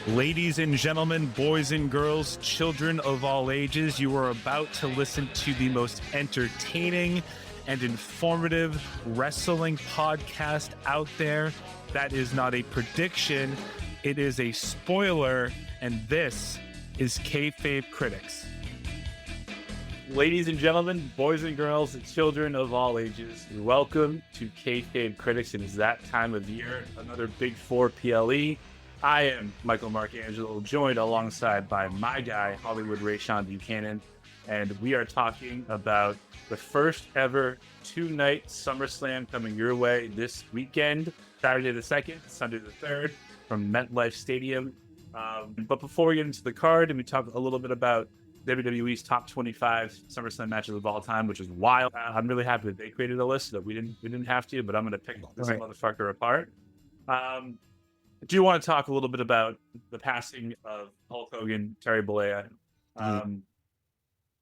Ladies and gentlemen, boys and girls, children of all ages, you are about to listen to the most entertaining and informative wrestling podcast out there. That is not a prediction, it is a spoiler, and this is Kayfabe Critics. Ladies and gentlemen, boys and girls, children of all ages, welcome to Kayfabe Critics. It is that time of year, another Big Four PLE. I am Michael Marcangelo, joined alongside by my guy, Hollywood Rayshawn Buchanan, and we are talking about the first ever two-night SummerSlam coming your way this weekend, Saturday the 2nd, Sunday the 3rd, from MetLife Stadium. But before we get into the card and we talk a little bit about WWE's top 25 SummerSlam matches of all time, which is wild. I'm really happy that they created a list that we didn't have to, but I'm going to pick this motherfucker apart. I do want to talk a little bit about the passing of Hulk Hogan, Terry Bollea.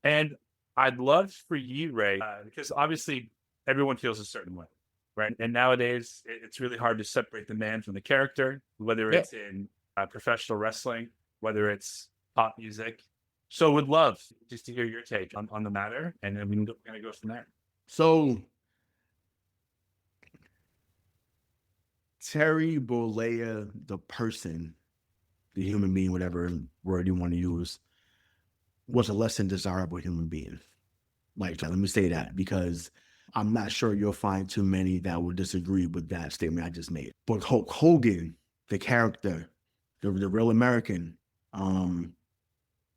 And I'd love for you, Ray, because obviously everyone feels a certain way, right? And nowadays, it's really hard to separate the man from the character, whether it's in professional wrestling, whether it's pop music. So would love just to hear your take on the matter, and then we can kind of go from there. So Terry Bollea, the person, the human being, whatever word you want to use, was a less than desirable human being. Like, let me say that, because I'm not sure you'll find too many that will disagree with that statement I just made. But Hulk Hogan, the character, the real American, Thunder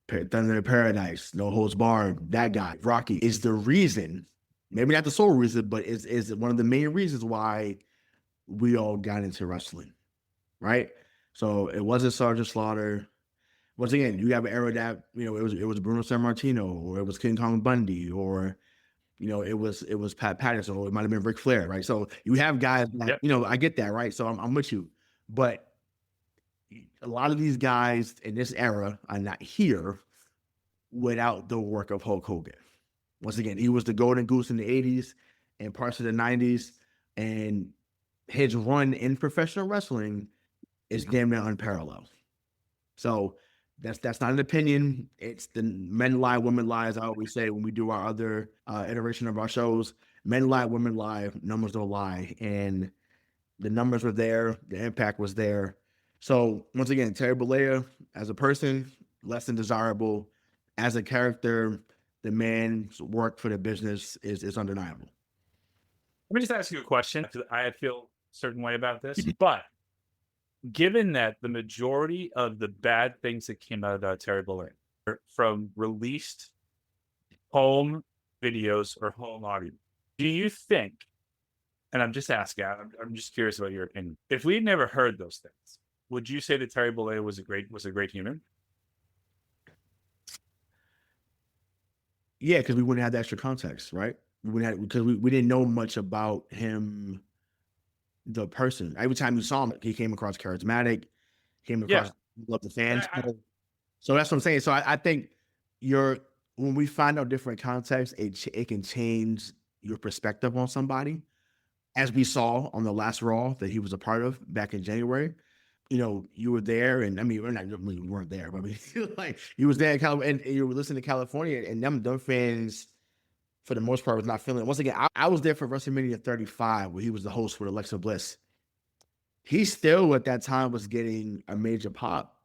in Paradise, No Holds Barred, that guy, Rocky, is the reason, maybe not the sole reason, but is one of the main reasons why we all got into wrestling, right? So it wasn't Sergeant Slaughter. Once again, you have an era that, it was Bruno Sammartino, or it was King Kong Bundy, or, it was Pat Patterson, or it might have been Ric Flair, right? So you have guys that, I get that, right? So I'm with you. But a lot of these guys in this era are not here without the work of Hulk Hogan. Once again, he was the golden goose in the 80s and parts of the 90s, and his run in professional wrestling is damn near unparalleled. So that's not an opinion. It's the men lie, women lie, as I always say when we do our other iteration of our shows. Men lie, women lie, numbers don't lie. And the numbers were there, the impact was there. So once again, Terry Bollea, as a person, less than desirable. As a character, the man's work for the business is undeniable. Let me just ask you a question. I feel a certain way about this, but given that the majority of the bad things that came out of Terry Bollea from released home videos or home audio, do you think, and I'm just asking, I'm just curious about your opinion, if we'd never heard those things, would you say that Terry Bollea was a great human? Yeah, because we wouldn't have the extra context, right? Because we didn't know much about him, the person. Every time you saw him, he came across charismatic, loved the fans. So that's what I'm saying. So I think when we find out different contexts, it can change your perspective on somebody. As we saw on the last Raw that he was a part of back in January. You were there, and we weren't there, but like you was there in California, and you were listening to California, and them fans, for the most part, was not feeling it. Once again, I was there for WrestleMania 35, where he was the host with Alexa Bliss. He still, at that time, was getting a major pop,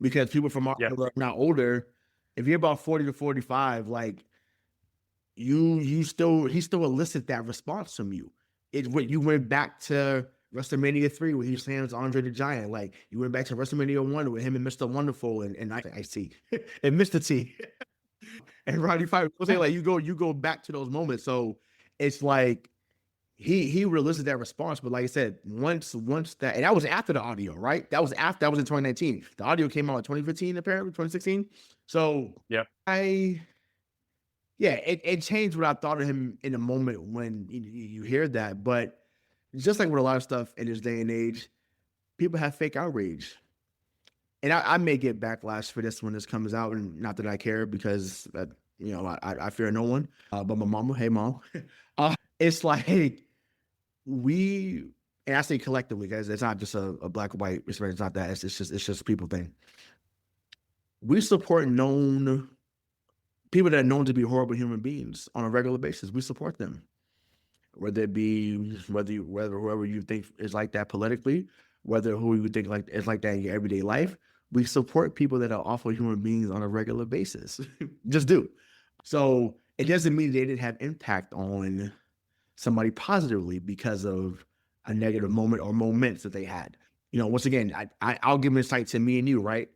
because people from our era, now older, if you're about 40 to 45, like he still elicit that response from you. You went back to WrestleMania 3 where he slams Andre the Giant. Like, you went back to WrestleMania 1 with him and Mr. Wonderful and I see and Mr. T and Roddy Piper. Like, you go back to those moments. So it's like he realised that response. But like I said, once that, and that was after the audio, right? That was in 2019. The audio came out in 2015, apparently 2016. So it changed what I thought of him in a moment when you hear that. But just like with a lot of stuff in this day and age, people have fake outrage. And I may get backlash for this when this comes out, and not that I care, because I fear no one. But my mama, hey mom, it's like we and I say collectively, guys, it's not just a black or white experience. It's not that. It's just a people thing. We support known people that are known to be horrible human beings on a regular basis. We support them, whether it be whether whoever you think is like that politically, whether who you think like is like that in your everyday life. We support people that are awful human beings on a regular basis. Just do. So it doesn't mean they didn't have impact on somebody positively because of a negative moment or moments that they had. You know, once again, I'll give insight to me and you, right?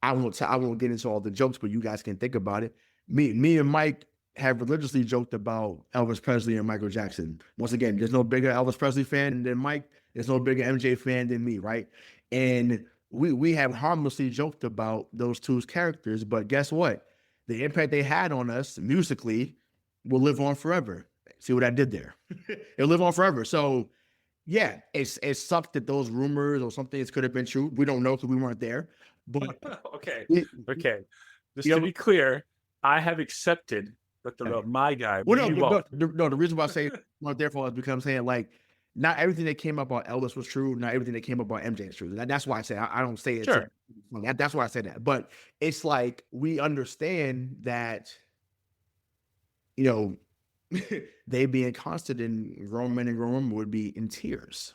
I won't get into all the jokes, but you guys can think about it. Me and Mike have religiously joked about Elvis Presley and Michael Jackson. Once again, there's no bigger Elvis Presley fan than Mike. There's no bigger MJ fan than me, right? And we have harmlessly joked about those two characters, but guess what? The impact they had on us musically will live on forever. See what I did there? It'll live on forever. So yeah, it sucked that those rumors or something could have been true. We don't know because we weren't there. But okay. Just to be clear, I have accepted that the my guy. Well, no, the reason why I say not there for is because I'm saying like not everything that came up about Elvis was true. Not everything that came up about MJ is true. That's why I say I don't say it. Sure. That's why I say that. But it's like we understand that, you know, they being constant in grown men and grown women would be in tears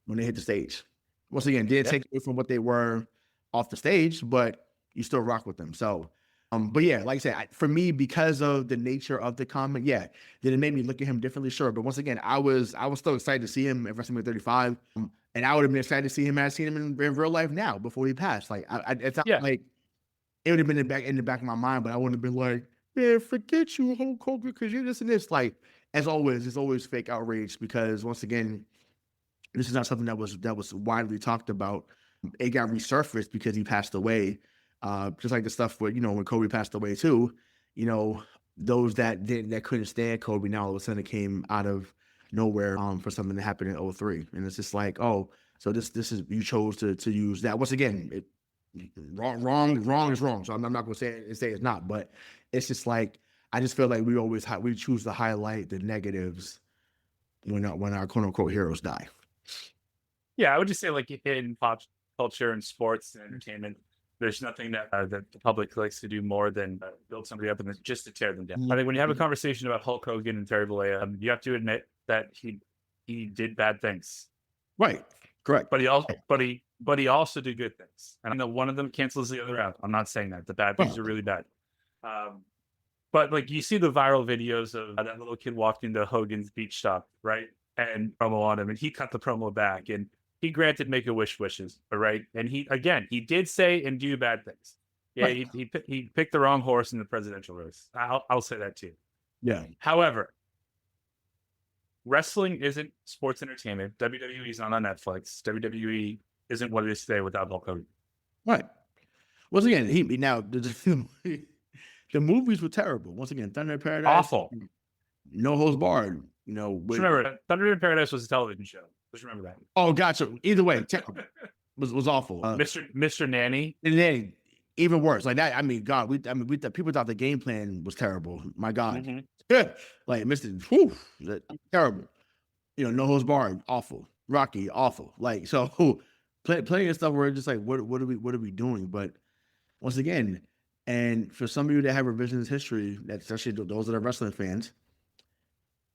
when they hit the stage. Once again, didn't take away from what they were off the stage, but you still rock with them. So, but yeah, like I said, for me, because of the nature of the comment, did it make me look at him differently? Sure. But once again, I was still excited to see him at WrestleMania 35. And I would have been excited to see him as seen him in real life now before he passed. Like, it's not like it would have been in the back of my mind, but I wouldn't have been like, man, forget you, Hulk Hogan, because you're this and this. Like, as always, it's always fake outrage because once again, this is not something that was widely talked about. It got resurfaced because he passed away. Just like the stuff where, you know, when Kobe passed away too, you know, those that couldn't stand Kobe now all of a sudden it came out of nowhere for something that happened in 03. And it's just like, oh, so this is, you chose to use that. Once again, wrong is wrong. So I'm not going to say it's not, but it's just like, I just feel like we choose to highlight the negatives when our quote unquote heroes die. Yeah, I would just say like in pop culture and sports and entertainment, there's nothing that the public likes to do more than build somebody up and just to tear them down. I think when you have a conversation about Hulk Hogan and Terry Bollea, you have to admit that he did bad things. Right. Correct. But he also did good things. And I know one of them cancels the other out. I'm not saying that. The bad things are really bad. But like you see the viral videos of that little kid walked into Hogan's beach stop, right? And promo on him, and he cut the promo back, and he granted Make-A-Wish wishes, right? And he did say and do bad things. Yeah, right. He picked the wrong horse in the presidential race. I'll say that too. Yeah. However, wrestling isn't sports entertainment. WWE is not on Netflix. WWE isn't what it is today without Hulk Hogan. Right. Once again, the movies were terrible. Once again, Thunder in Paradise, awful. No Holds Barred. You know, remember Thunder in Paradise was a television show. Just remember that. Oh, gotcha. Either way, was awful. Mr. Nanny. Even worse. Like that. I mean, God. People thought the game plan was terrible. My God. Mm-hmm. Like Mr. Terrible. You know, No Holds Barred, awful. Rocky, awful. Like so, plenty of stuff where it's just like, what are we doing? But once again, and for some of you that have revisionist history, that's especially those that are wrestling fans.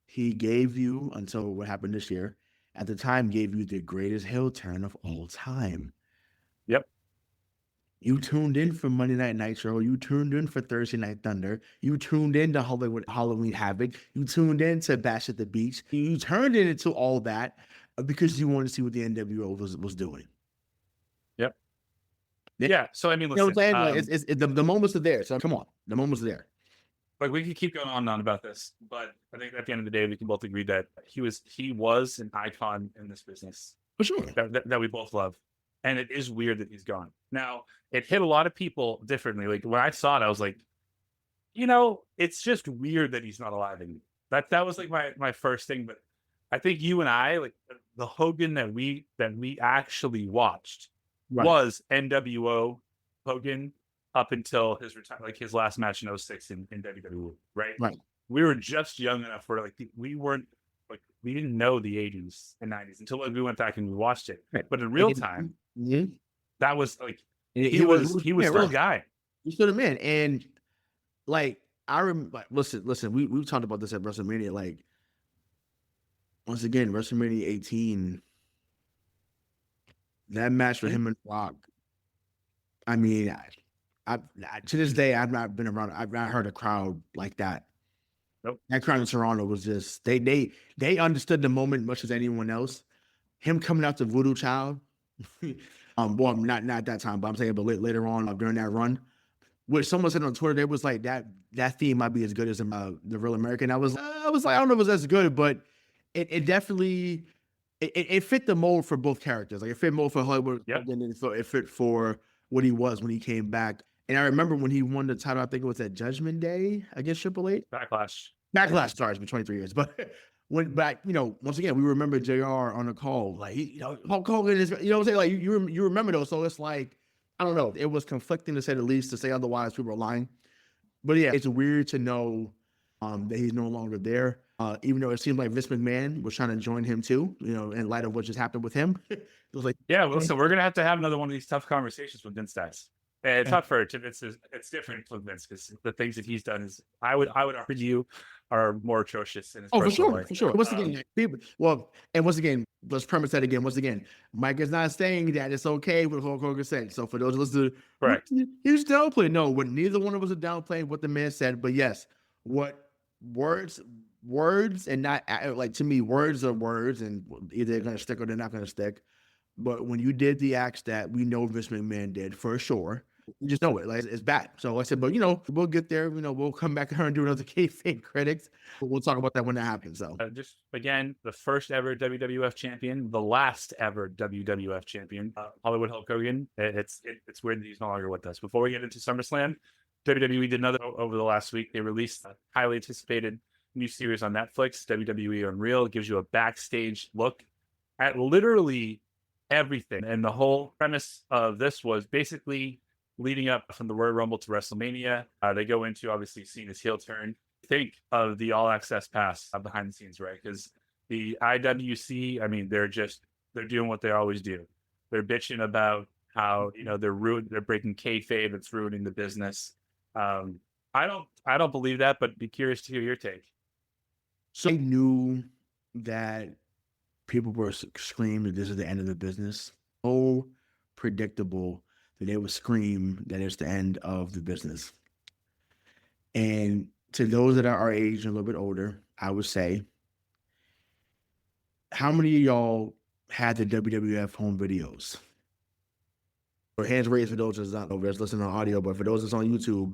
He gave you, until what happened this year, at the time, gave you the greatest heel turn of all time. Yep. You tuned in for Monday Night Nitro. You tuned in for Thursday Night Thunder. You tuned in to Halloween Havoc. You tuned in to Bash at the Beach. You turned it into all that because you wanted to see what the NWO was doing. Yep. Yeah. So, I mean, listen, you know what I'm saying? The moments are there. So, come on. The moments are there. Like we could keep going on and on about this, but I think at the end of the day, we can both agree that he was an icon in this business. For sure. That we both love. And it is weird that he's gone. Now, it hit a lot of people differently. Like when I saw it, I was like, you know, it's just weird that he's not alive anymore. That was like my first thing. But I think you and I, like the Hogan that we actually watched was NWO Hogan. Up until his retirement, like his last match in 06 in WWE, right? Right. We were just young enough where like we weren't like we didn't know the 80s and 90s until we went back and we watched it. Right. But in real time, that was like he was still a guy. He stood him in, and like I remember. Like, listen. We talked about this at WrestleMania. Like once again, WrestleMania 18. That match with him and Rock. I mean, I to this day I've not been around. I've not heard a crowd like that. Nope. That crowd in Toronto was just they understood the moment much as anyone else. Him coming out to Voodoo Child, well, not that time, but I'm saying, but later on during that run, which someone said on Twitter, they was like that theme might be as good as the Real American. I was like, I don't know if it was as good, but it definitely it fit the mold for both characters. Like it fit mold for Hollywood, and it fit for what he was when he came back. And I remember when he won the title, I think it was at Judgment Day against Triple H. Backlash. Sorry, it's been 23 years, but once again, we remember JR on the call, like Hulk Hogan is, what I'm saying, like you remember those, so it's like I don't know, it was conflicting to say the least. To say otherwise, people are lying. But yeah, it's weird to know that he's no longer there. Even though it seemed like Vince McMahon was trying to join him too, in light of what just happened with him. It was like, yeah, well, so we're gonna have to have another one of these tough conversations with Vince Stacks. It's tough for Vince. It's different with Vince because the things that he's done is I would argue are more atrocious in his personal life. For sure. Once again, and once again, let's premise that again. Once again, Mike is not saying that it's okay what Hulk Hogan said. So for those listeners, correct, he's downplaying. No, what neither one of us are downplaying what the man said. But yes, what words and not like, to me, words are words, and either they're gonna stick or they're not gonna stick. But when you did the acts that we know Vince McMahon did, for sure, you just know it. Like it's bad. So I said, but we'll get there. We'll come back here and do another Kayfabe Critics. But we'll talk about that when that happens. So just again, the first ever WWF champion, the last ever WWF champion, Hollywood Hulk Hogan. It's weird that he's no longer with us. Before we get into SummerSlam, WWE did another over the last week. They released a highly anticipated new series on Netflix, WWE Unreal. It gives you a backstage look at literally everything. And the whole premise of this was basically leading up from the Royal Rumble to WrestleMania. They go into obviously Cena's heel turn. Think of the All Access Pass behind the scenes, right? Because the IWC, I mean, they're doing what they always do. They're bitching about how they're breaking kayfabe. It's ruining the business. I don't believe that, but be curious to hear your take. So I knew that people were screaming that this is the end of the business. So predictable that they would scream that it's the end of the business. And to those that are our age and a little bit older, I would say, how many of y'all had the WWF home videos? Or hands raised for those that's not over, that's listening on audio, but for those that's on YouTube,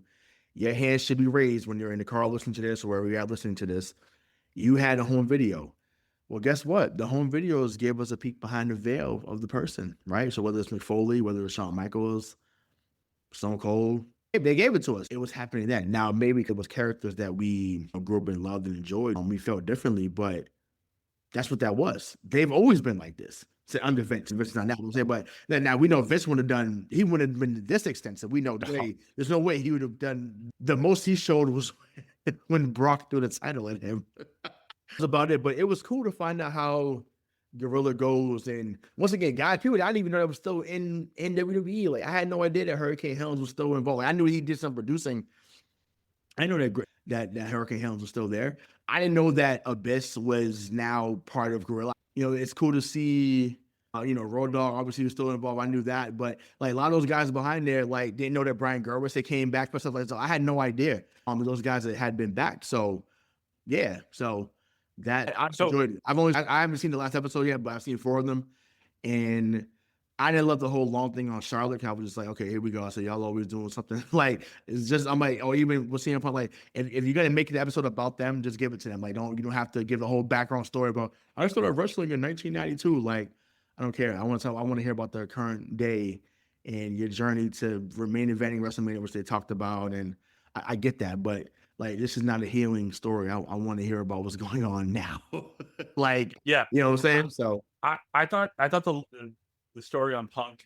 your hands should be raised when you're in the car listening to this or wherever you're at listening to this. You had a home video. Well, guess what? The home videos gave us a peek behind the veil of the person, right? So whether it's Mick Foley, whether it's Shawn Michaels, Stone Cold, they gave it to us. It was happening then. Now, maybe it was characters that we grew up and loved and enjoyed, and we felt differently, but that's what that was. They've always been like this. So under Vince. Vince is not now, I'm saying, but then now we know Vince wouldn't have been this extensive. We know there's no way he would have done. The most he showed was when Brock threw the title at him. That's about it. But it was cool to find out how Gorilla goes. And once again, guys, people, I didn't even know that was still in WWE. Like I had no idea that Hurricane Helms was still involved. Like, I knew he did some producing. I know that Hurricane Helms was still there. I didn't know that Abyss was now part of Gorilla. It's cool to see, Road Dogg obviously was still involved. I knew that, but like a lot of those guys behind there, like didn't know that Brian Gerwitz, they came back for stuff like that. So I had no idea those guys that had been back. So yeah, so that I enjoyed it. I haven't seen the last episode yet, but I've seen 4 of them, and I didn't love the whole long thing on Charlotte. I was just like, okay, here we go. So y'all always doing something like it's just I'm like, or even we'll see him like if you're gonna make the episode about them, just give it to them. Like you don't have to give the whole background story about I started wrestling in 1992. Like I don't care. I want to hear about the current day and your journey to remain eventing WrestleMania, which they talked about, and I get that, but like this is not a healing story. I want to hear about what's going on now. Like yeah, you know what I'm saying? So I thought the story on Punk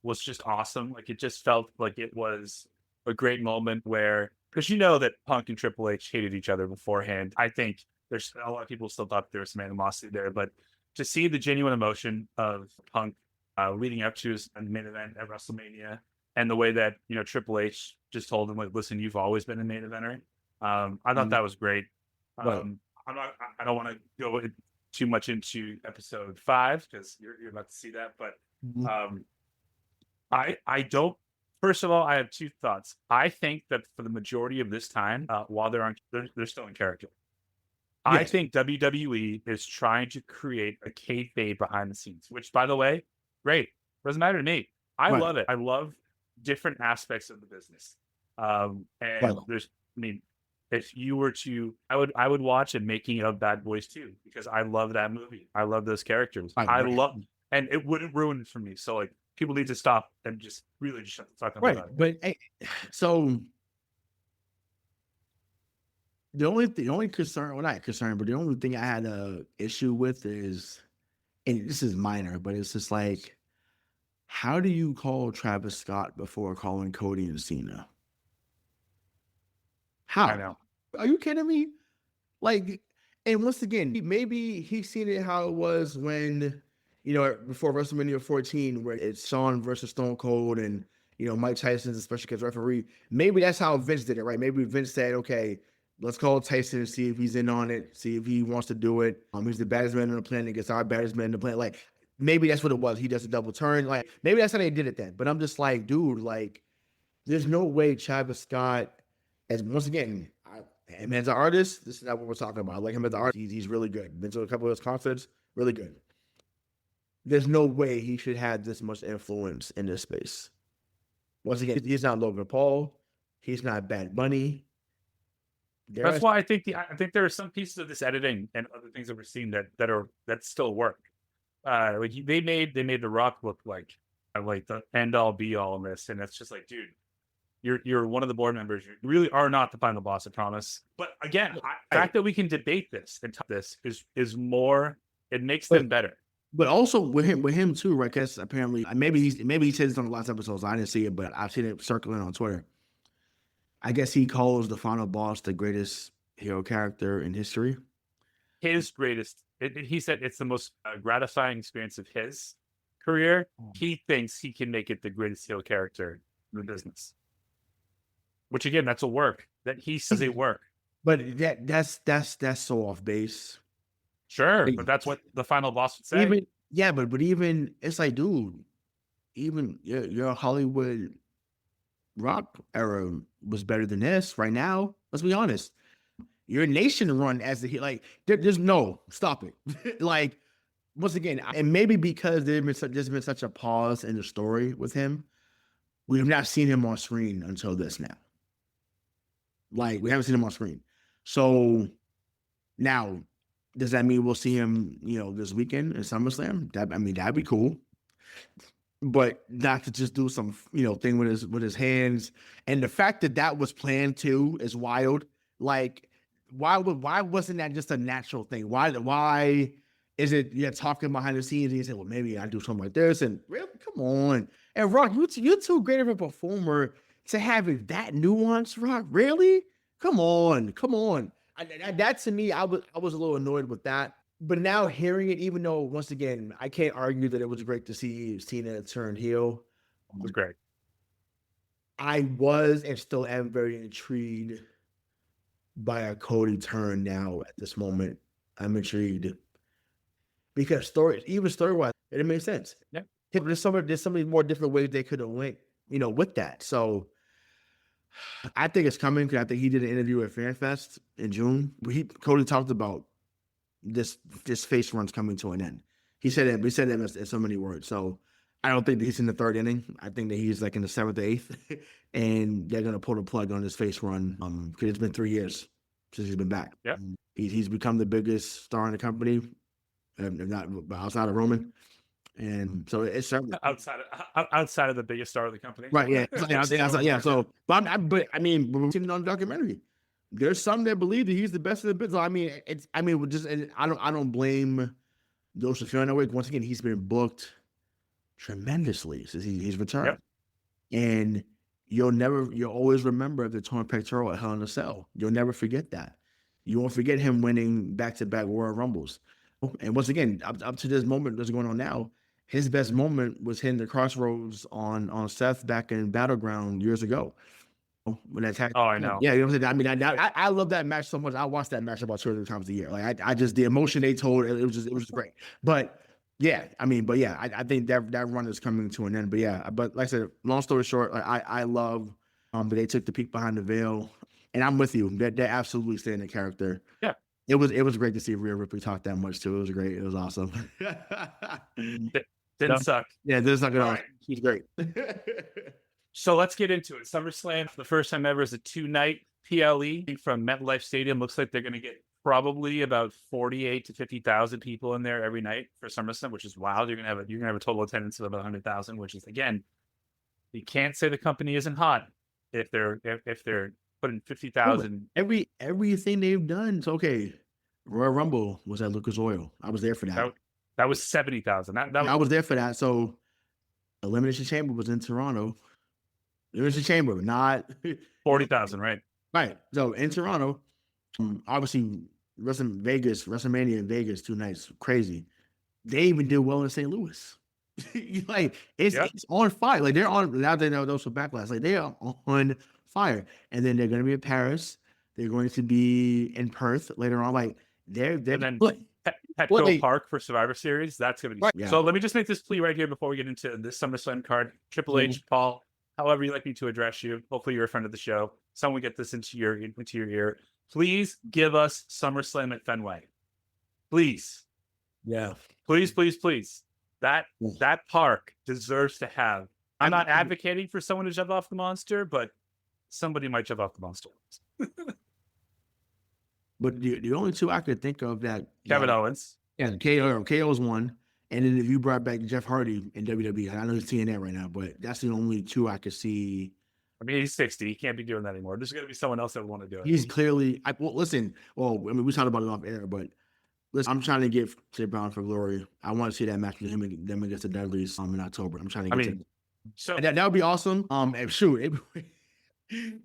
was just awesome. Like it just felt like it was a great moment where, because that Punk and Triple H hated each other beforehand. I think there's a lot of people still thought there was some animosity there, but to see the genuine emotion of Punk leading up to his main event at WrestleMania, and the way that, you know, Triple H just told him, like, listen, you've always been a main eventer. I thought that was great. Right. I don't want to go too much into episode 5 because you're about to see that, but I don't. First of all, I have 2 thoughts. I think that for the majority of this time, while they're still in character. Yes. I think WWE is trying to create a kayfabe behind the scenes, which, by the way, great. Doesn't matter to me. I love it. I love different aspects of the business. And there's, I mean, if you were to, I would watch a making of Bad Boys 2 because I love that movie. I love those characters. I love, and it wouldn't ruin it for me. So, like, people need to stop and just really just shut the fuck up about it. But so the only concern, well, not concern, but the only thing I had a issue with is, and this is minor, but it's just like, how do you call Travis Scott before calling Cody and Cena? How? I know. Are you kidding me? Like, and once again, maybe he's seen it how it was when, you know, before WrestleMania 14, where it's Shawn versus Stone Cold and, you know, Mike Tyson's a special guest referee. Maybe that's how Vince did it, right? Maybe Vince said, okay, let's call Tyson and see if he's in on it, see if he wants to do it. He's the baddest man on the planet against our baddest man on the planet. Like, maybe that's what it was. He does a double turn. Like, maybe that's how they did it then. But I'm just like, dude, like, there's no way Travis Scott, as once again, him as an artist, this is not what we're talking about. I like him as an artist. He's really good. Been to a couple of his concerts, really good. There's no way he should have this much influence in this space. Once again, he's not Logan Paul. He's not Bad Bunny. That's why I think there are some pieces of this editing and other things that we're seeing that still work. Like they made The Rock look like the end all be all in this, and it's just like, dude, you're one of the board members. You really are not the final boss, I promise. But again, the fact that we can debate this and talk this is more. It makes them better. But also with him too, right? Because apparently, maybe he said this on the last episodes. I didn't see it, but I've seen it circling on Twitter. I guess he calls the final boss the greatest hero character in history. His greatest. He said it's the most gratifying experience of his career. He thinks he can make it the greatest heel character in the business. Which again, that's a work that he says a work. But that's so off base. Sure, but that's what the final boss would say. But even it's like, dude, even your Hollywood Rock era was better than this right now. Let's be honest. Your nation run as the like. There's no stop it. Like, once again, and maybe because there's been such a pause in the story with him, we have not seen him on screen until this now. Like, we haven't seen him on screen. So now, does that mean we'll see him, you know, this weekend in SummerSlam? That'd be cool. But not to just do some, you know, thing with his hands. And the fact that was planned too is wild. Like, why wasn't that just a natural thing? Why is it you're talking behind the scenes and you say, well, maybe I do something like this? And really, come on. And Rock, you're too great of a performer to have it that nuanced, Rock. Really? Come on. That to me, I was a little annoyed with that. But now hearing it, even though, once again, I can't argue that it was great to see Cena turn heel. It was great. I was and still am very intrigued by a Cody turn now at this moment. I'm intrigued. Because story-wise, it makes sense. Yeah. There's so many more different ways they could have went, you know, with that. So I think it's coming because I think he did an interview at FanFest in June. Cody talked about this face run's coming to an end. He said it in so many words. So I don't think that he's in the 3rd inning. I think that he's like in the 7th or 8th, and they're gonna pull the plug on this face run because it's been 3 years since he's been back. Yeah, he's become the biggest star in the company, if not outside of Roman. And so it's certainly outside of the biggest star of the company, right? Yeah, So, but I mean, we've seen it on the documentary. There's some that believe that he's the best in the business. I don't blame those who feel that way. Once again, he's been booked tremendously since he's returned, and you'll always remember the torn pectoral at Hell in a Cell. You'll never forget that. You won't forget him winning back-to-back Royal Rumbles. And once again, up to this moment that's going on now, his best moment was hitting the crossroads on Seth back in Battleground years ago. When that Oh, I know. Yeah, you know what I'm saying? I mean, I love that match so much. I watch that match about 200 times a year. Like I just the emotion they told, it was just great. But yeah, I mean, I think that run is coming to an end. But yeah, but like I said, long story short, like, I love that they took the peek behind the veil, and I'm with you. They're absolutely staying in character. Yeah, it was great to see Rhea Ripley talk that much too. It was great. It was awesome. Didn't suck. Yeah, didn't suck at all. She's great. So let's get into it. SummerSlam, for the first time ever, is a 2-night PLE from MetLife Stadium. Looks like they're going to get probably about 48 to 50,000 people in there every night for SummerSlam, which is wild. You're going to have a total attendance of about 100,000, which is, again, you can't say the company isn't hot if they're putting 50,000. Everything they've done. It's okay. Royal Rumble was at Lucas Oil. I was there for that. That was 70,000. I was there for that. So Elimination Chamber was in Toronto. Elimination Chamber, not 40,000, right? Right. So in Toronto, obviously WrestleMania in Vegas 2 nights, crazy. They even did well in St. Louis. Like it's on fire. Like they're on now. They know those for backlash. Like they are on fire. And then they're going to be in Paris. They're going to be in Perth later on. Like they're and then Petco Park for Survivor Series. That's going to be yeah. So let me just make this plea right here before we get into this SummerSlam card. Triple H, Paul, however you like me to address you. Hopefully you're a friend of the show. Someone get this into your ear. Please give us SummerSlam at Fenway. Please. Yeah. Please. That park deserves to have. I'm not advocating for someone to jump off the monster, but somebody might jump off the monster. But the only two I could think of that Kevin Owens. Yeah, KO's one. And then if you brought back Jeff Hardy in WWE, I know he's TNA right now, but that's the only two I could see. I mean, he's 60. He can't be doing that anymore. There's going to be someone else that would want to do it. He's clearly, we talked about it off air, but listen, I'm trying to get to Brown for Glory. I want to see that match with him against the Dudleys in October. I'm trying to get to so and that would be awesome.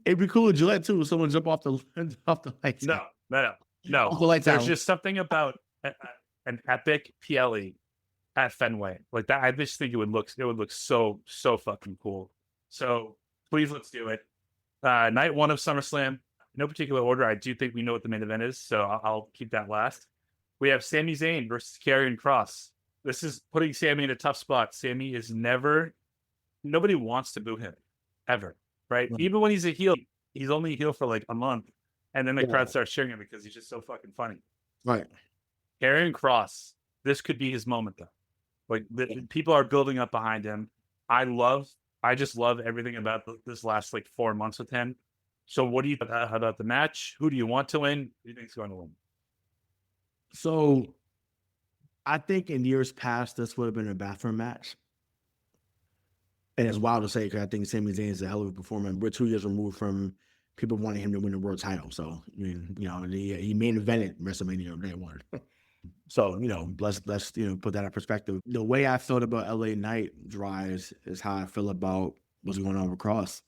It'd be cool with Gillette too. Someone jump off the lights. No. Off the lights. There's just something about an epic PLE at Fenway like that. I just think it would look so fucking cool. So please, let's do it. Night 1 of SummerSlam. No particular order. I do think we know what the main event is, so I'll keep that last. We have Sami Zayn versus Karrion Kross. This is putting Sami in a tough spot. Sami is nobody wants to boo him, ever, right? Even when he's a heel, he's only a heel for like a month, and then the crowd starts cheering him because he's just so fucking funny. Right. Karrion Kross, this could be his moment, though. Like, people are building up behind him. I just love everything about this last, 4 months with him. So what do you think about the match? Who do you want to win? Who do you think is going to win? So I think in years past, this would have been a bathroom match. And it's wild to say because I think Sami Zayn is a hell of a performer. We're 2 years removed from people wanting him to win the world title. So, I mean, he main evented WrestleMania day 1. So, let's put that in perspective. The way I felt about LA Knight Rise is how I feel about what's going on with Cross.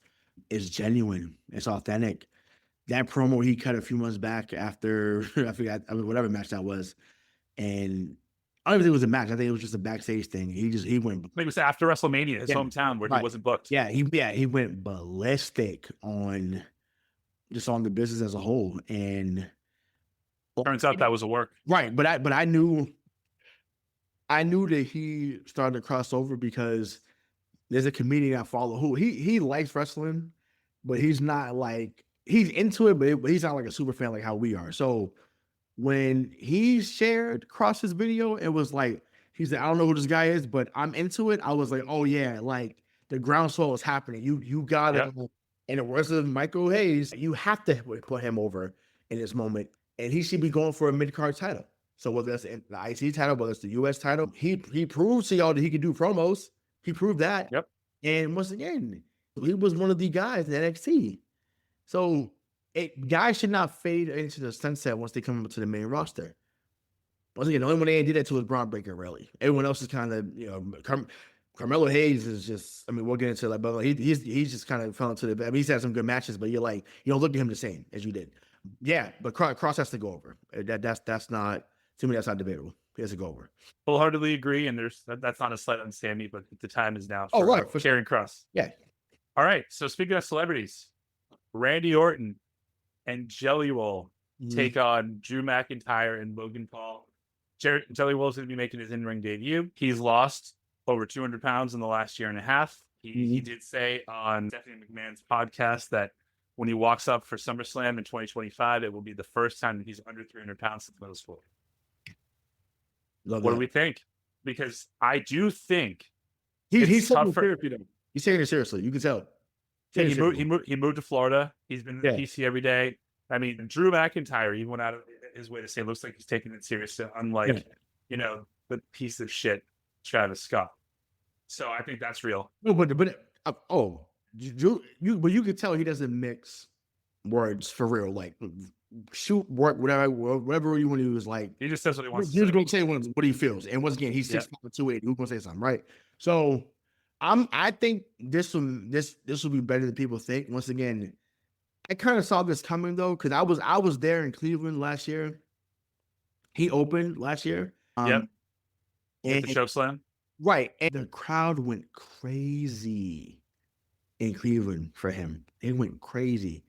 It's genuine. It's authentic. That promo he cut a few months back after, whatever match that was. And I don't even think it was a match. I think it was just a backstage thing. He went. I think it was after WrestleMania, his hometown, where he wasn't booked. Yeah, he went ballistic on the business as a whole. And turns out that was a work. Right. But I knew that he started to cross over because there's a comedian I follow who he likes wrestling, but he's not he's into it, but he's not like a super fan like how we are. So when he shared Cross's video, it was like, he said, I don't know who this guy is, but I'm into it. I was like, oh yeah, the groundswell is happening. You got it. And the words of Michael Hayes, you have to put him over in this moment. And he should be going for a mid-card title. So whether that's the IC title, whether it's the US title, he proved to y'all that he could do promos. He proved that. Yep. And once again, he was one of the guys in NXT. So guys should not fade into the sunset once they come up to the main roster. Once again, the only one they did that to was Braun Breaker, really. Everyone else is kind of, Carmelo Hayes is just, we'll get into that, but he's just kind of fell into the, he's had some good matches, but you're like, you don't look at him the same as you did. Yeah, but Cross has to go over. That's not to me. That's not debatable. He has to go over. Wholeheartedly agree, and that's not a slight on Sammy, but the time is now for for sure. Karrion Kross. Yeah. All right. So speaking of celebrities, Randy Orton and Jelly Roll take on Drew McIntyre and Logan Paul. Jelly Roll is going to be making his in-ring debut. He's lost over 200 pounds in the last year and a half. He did say on Stephanie McMahon's podcast that when he walks up for SummerSlam in 2025, it will be the first time that he's under 300 pounds since middle school. What do we think? Because I do think he's taking therapy though. He's taking it seriously. You can tell. Yeah, he moved to Florida. He's been in PC every day. I mean, Drew McIntyre, he went out of his way to say it looks like he's taking it seriously, unlike the piece of shit Travis Scott. So I think that's real. No, you can tell he doesn't mix words for real. Like shoot, work, whatever you want to use. Like he just says what he wants. He's going to say what he feels. And once again, he's 6'2", 280. Who's going to say something, right? So I think this will be better than people think. Once again, I kind of saw this coming though, because I was there in Cleveland last year. He opened last year. And the choke slam. Right. And the crowd went crazy in Cleveland for him. It went crazy.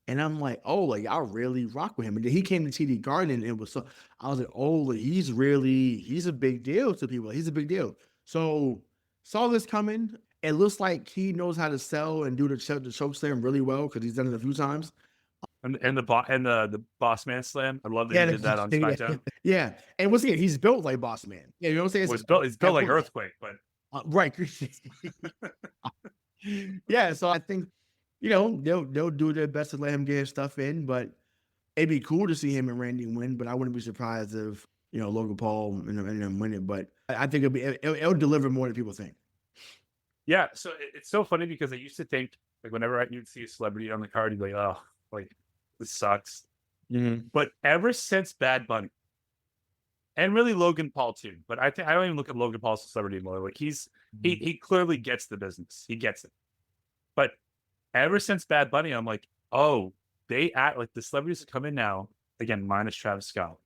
And I'm like, oh, like I really rock with him. And then he came to TD Garden and it was so I was like, oh, like, he's a big deal to people. He's a big deal. So saw this coming. It looks like he knows how to sell and do the choke slam really well because he's done it a few times. And the Boss Man Slam. I love that he did that on SmackDown. Yeah. And once again, he's built like Boss Man. Yeah, you know what I'm saying? He's built like Earthquake, but right. Yeah, so I think they'll do their best to let him get his stuff in, but it'd be cool to see him and Randy win. But I wouldn't be surprised if Logan Paul and them win it. But I think it'll deliver more than people think. Yeah, so it's so funny because I used to think like whenever you'd see a celebrity on the card, you'd be like, oh, like this sucks. But ever since Bad Bunny, and really Logan Paul too, but I don't even look at Logan Paul as a celebrity anymore. Like he clearly gets the business, he gets it. But ever since Bad Bunny, I'm like, oh, they act like the celebrities that come in now, again minus Travis Scott.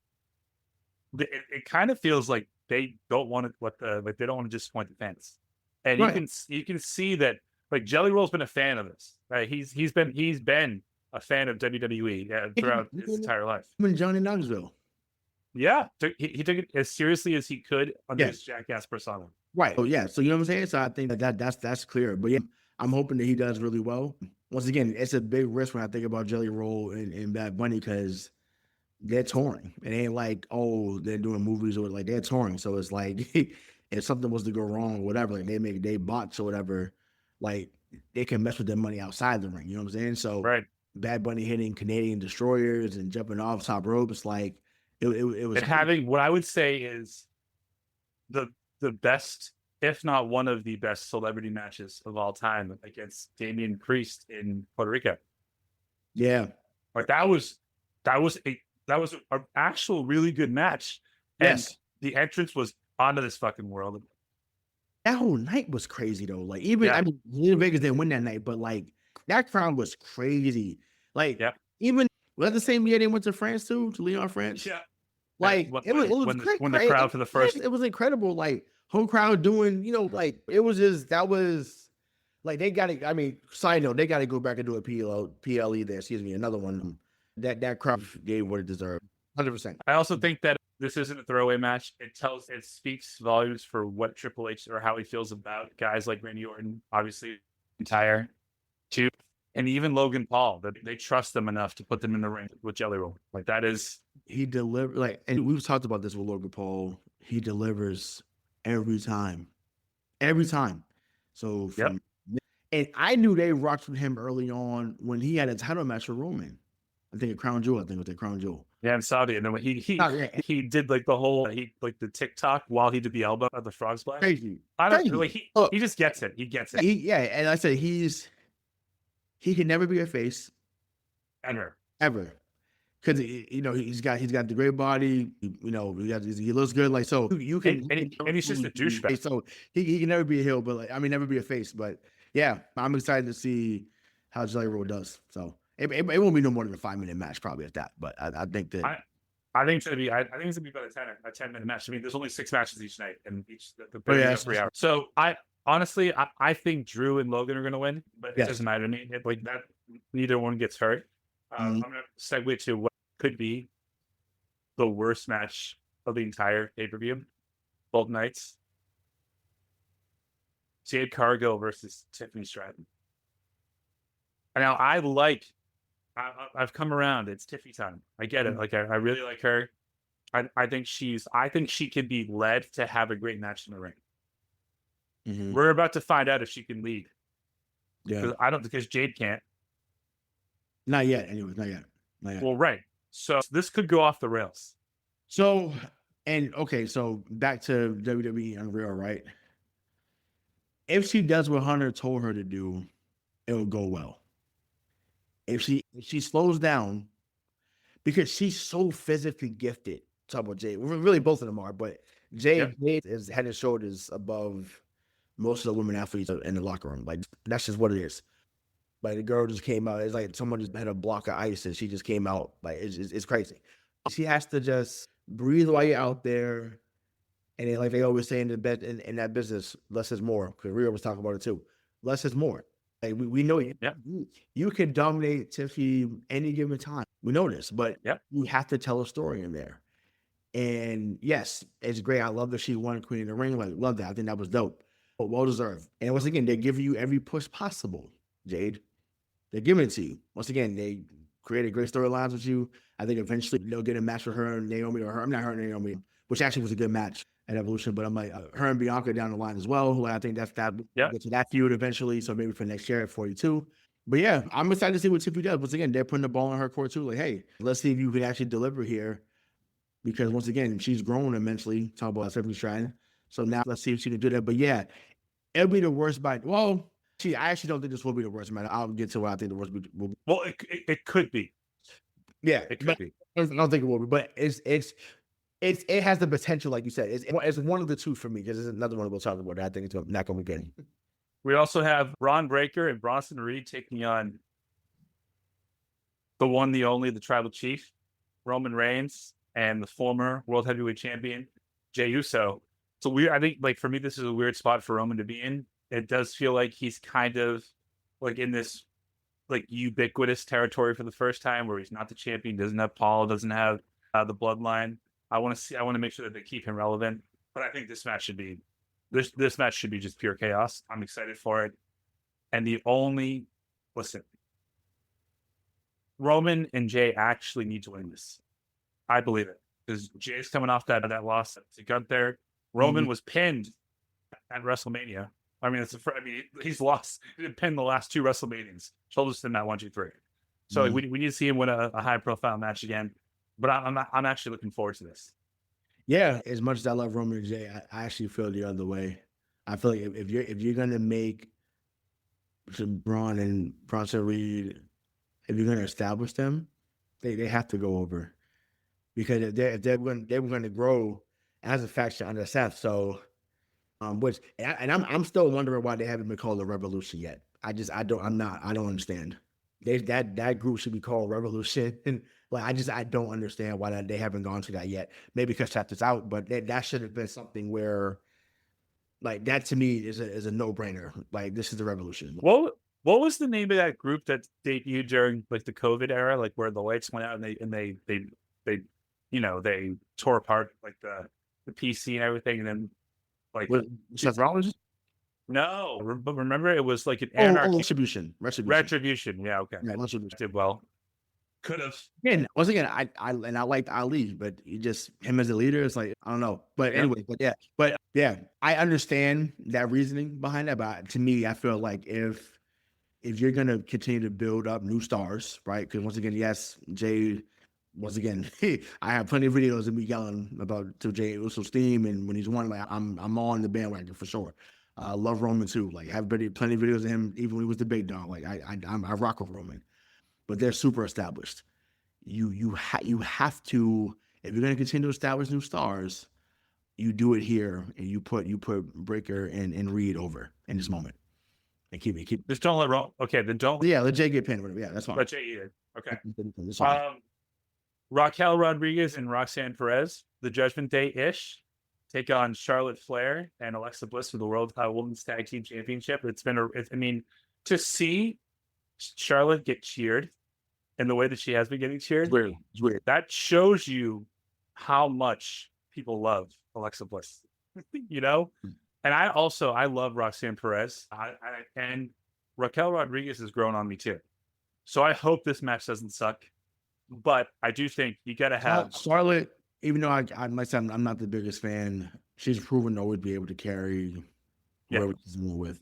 It kind of feels like they don't want to they don't want to disappoint the fans, and you can see that like Jelly Roll's been a fan of this, right? He's been a fan of WWE throughout his entire life. When Johnny Knoxville. Yeah, he took it as seriously as he could under his jackass persona. Right. Oh yeah. So you know what I'm saying? So I think that's clear. But yeah, I'm hoping that he does really well. Once again, it's a big risk when I think about Jelly Roll and Bad Bunny because they're touring. It ain't like, oh, they're doing movies or like they're touring. So it's like if something was to go wrong or whatever, like they botch or whatever, like they can mess with their money outside the ring. You know what I'm saying? So Bad Bunny hitting Canadian destroyers and jumping off top ropes, like it was. And having what I would say is the best, if not one of the best celebrity matches of all time against Damian Priest in Puerto Rico. Yeah. Like that was an actual really good match. And the entrance was onto this fucking world. That whole night was crazy though. Like even I mean Vegas didn't win that night, but like that crowd was crazy. Like even was that the same year they went to France too, to Lyon, France? Yeah. Like it was when the crowd for the first it was incredible. Like whole crowd doing, like it was just that was like they gotta, I mean, side note, they gotta go back and do a PLE there, excuse me, another one. That crowd gave what it deserved. 100%. I also think that this isn't a throwaway match. It speaks volumes for what Triple H or how he feels about guys like Randy Orton, obviously McIntyre, too, and even Logan Paul, that they trust them enough to put them in the ring with Jelly Roll. Like that is he delivered. Like, and we've talked about this with Logan Paul. He delivers every time. So and I knew they rocked with him early on when he had a title match with Roman. I think a Crown Jewel. I think it was a Crown Jewel. Yeah, in Saudi, and then he did like the whole the TikTok while he did the elbow of the frog splash. Crazy. I don't like he just gets it. He gets it. And I said he can never be a face, ever, because he's got the great body. He looks good. Like so, you can and he's just a douchebag. So he can never be a heel, but never be a face. But yeah, I'm excited to see how Jelly Roll does. So It won't be no more than a 5-minute match probably at that. But I think that I think it's gonna be. I think it's gonna be about a 10-minute match. I mean, there's only 6 matches each night, and each the yeah, 3 hours. So I honestly, I think Drew and Logan are gonna win, but yes. it doesn't matter to me. Like that, neither one gets hurt. I'm gonna segue to what could be the worst match of the entire pay-per-view, both nights. Jade Cargill versus Tiffany Stratton. Now I've come around. It's Tiffy time. I get it. Like I really like her. I think she can be led to have a great match in the ring. Mm-hmm. We're about to find out if she can lead. Yeah. Because Jade can't. Not yet. Anyways, not yet. Well, right. So this could go off the rails. So back to WWE Unreal, right? If she does what Hunter told her to do, it will go well. If she slows down, because she's so physically gifted. Talk about Jade. Really, both of them are, but Jade is head and shoulders above most of the women athletes in the locker room. Like that's just what it is. Like the girl just came out. It's like someone just had a block of ice and she just came out. Like it's crazy. She has to just breathe while you're out there. And then, like they always say in that business, less is more. Because Rhea was talking about it too. Less is more. Like we know you can dominate Tiffy any given time. We know this, but you have to tell a story in there. And yes, it's great. I love that she won Queen of the Ring. Like, love that. I think that was dope. But well deserved. And once again, they give you every push possible, Jade. They're giving it to you. Once again, they created great storylines with you. I think eventually they'll get a match with her and Naomi, or her. I'm not her and Naomi, which actually was a good match at Evolution, but I'm like her and Bianca down the line as well. Like, I think get to that feud eventually. So maybe for next year at 42. But yeah, I'm excited to see what Tiffy does. Once again, they're putting the ball in her court too. Like, hey, let's see if you can actually deliver here. Because once again, she's grown immensely. Talk about Tiffany Stratton. So now let's see if she can do that. But yeah, it'll be the worst by. Well, I actually don't think this will be the worst match. I'll get to what I think the worst will be. Well, it could be. Yeah, it could be. I don't think it will be, but it has the potential, like you said. It's one of the two for me, because there's another one we'll talk about that I think it's not going to be good. We also have Braun Breaker and Bronson Reed taking on the one, the only, the Tribal Chief, Roman Reigns, and the former World Heavyweight Champion, Jey Uso. So I think, like, for me, this is a weird spot for Roman to be in. It does feel like he's kind of like in this like ubiquitous territory for the first time, where he's not the champion, doesn't have Paul, doesn't have the bloodline. I want to make sure that they keep him relevant. But I think this match should be just pure chaos. I'm excited for it. And Roman and Jay actually need to win this. I believe it, because Jay's coming off that loss to Gunther. Roman was pinned at WrestleMania. I mean, he's lost. He didn't pin the last 2 WrestleManias. Shoulders to that 1, 2, 3. So we need to see him win a high profile match again. But I'm actually looking forward to this. Yeah, as much as I love Roman and Jay, I actually feel the other way. I feel like if you're gonna make Braun and Bronson Reed, if you're gonna establish them, they have to go over, because if they're going to grow as a faction under Seth. So, I'm still wondering why they haven't been called the Revolution yet. I don't understand. That group should be called Revolution, and like I don't understand why they haven't gone to that yet. Maybe because Seth is out, but that should have been something where, like, that to me is a no-brainer. Like, this is the Revolution. What was the name of that group that debuted during like the COVID era, like where the lights went out and they tore apart like the PC and everything, and then like Seth Rollins? No, but remember it was like an anarchy. Retribution. Yeah, okay. Yeah, Retribution. Did well. Could have. And once again, I liked Ali, but him as a leader, it's like, I don't know. But anyway, I understand that reasoning behind that. But to me, I feel like if you're gonna continue to build up new stars, right? Because once again, yes, Jay. Once again, I have plenty of videos of me yelling about to Jey Uso's team, and when he's won, like I'm on the bandwagon for sure. I love Roman too. Like, I have plenty of videos of him, even when he was the big dog. Like I rock with Roman, but they're super established. You have to, if you're going to continue to establish new stars, you do it here, and you put Breaker and Reed over in this moment. and keep it. Just don't let Okay, then don't. Yeah, let Jay get pinned. Whatever. Yeah, that's fine. Let Jay eat it. Okay. Raquel Rodriguez and Roxanne Perez, the Judgment Day-ish, take on Charlotte Flair and Alexa Bliss for the World Women's Tag Team Championship. To see Charlotte get cheered in the way that she has been getting cheered, it's weird. That shows you how much people love Alexa Bliss, And I love Roxanne Perez, and Raquel Rodriguez has grown on me too. So I hope this match doesn't suck. But I do think you got to have Charlotte. Even though I'm not the biggest fan, she's proven to always be able to carry whoever she's moving with.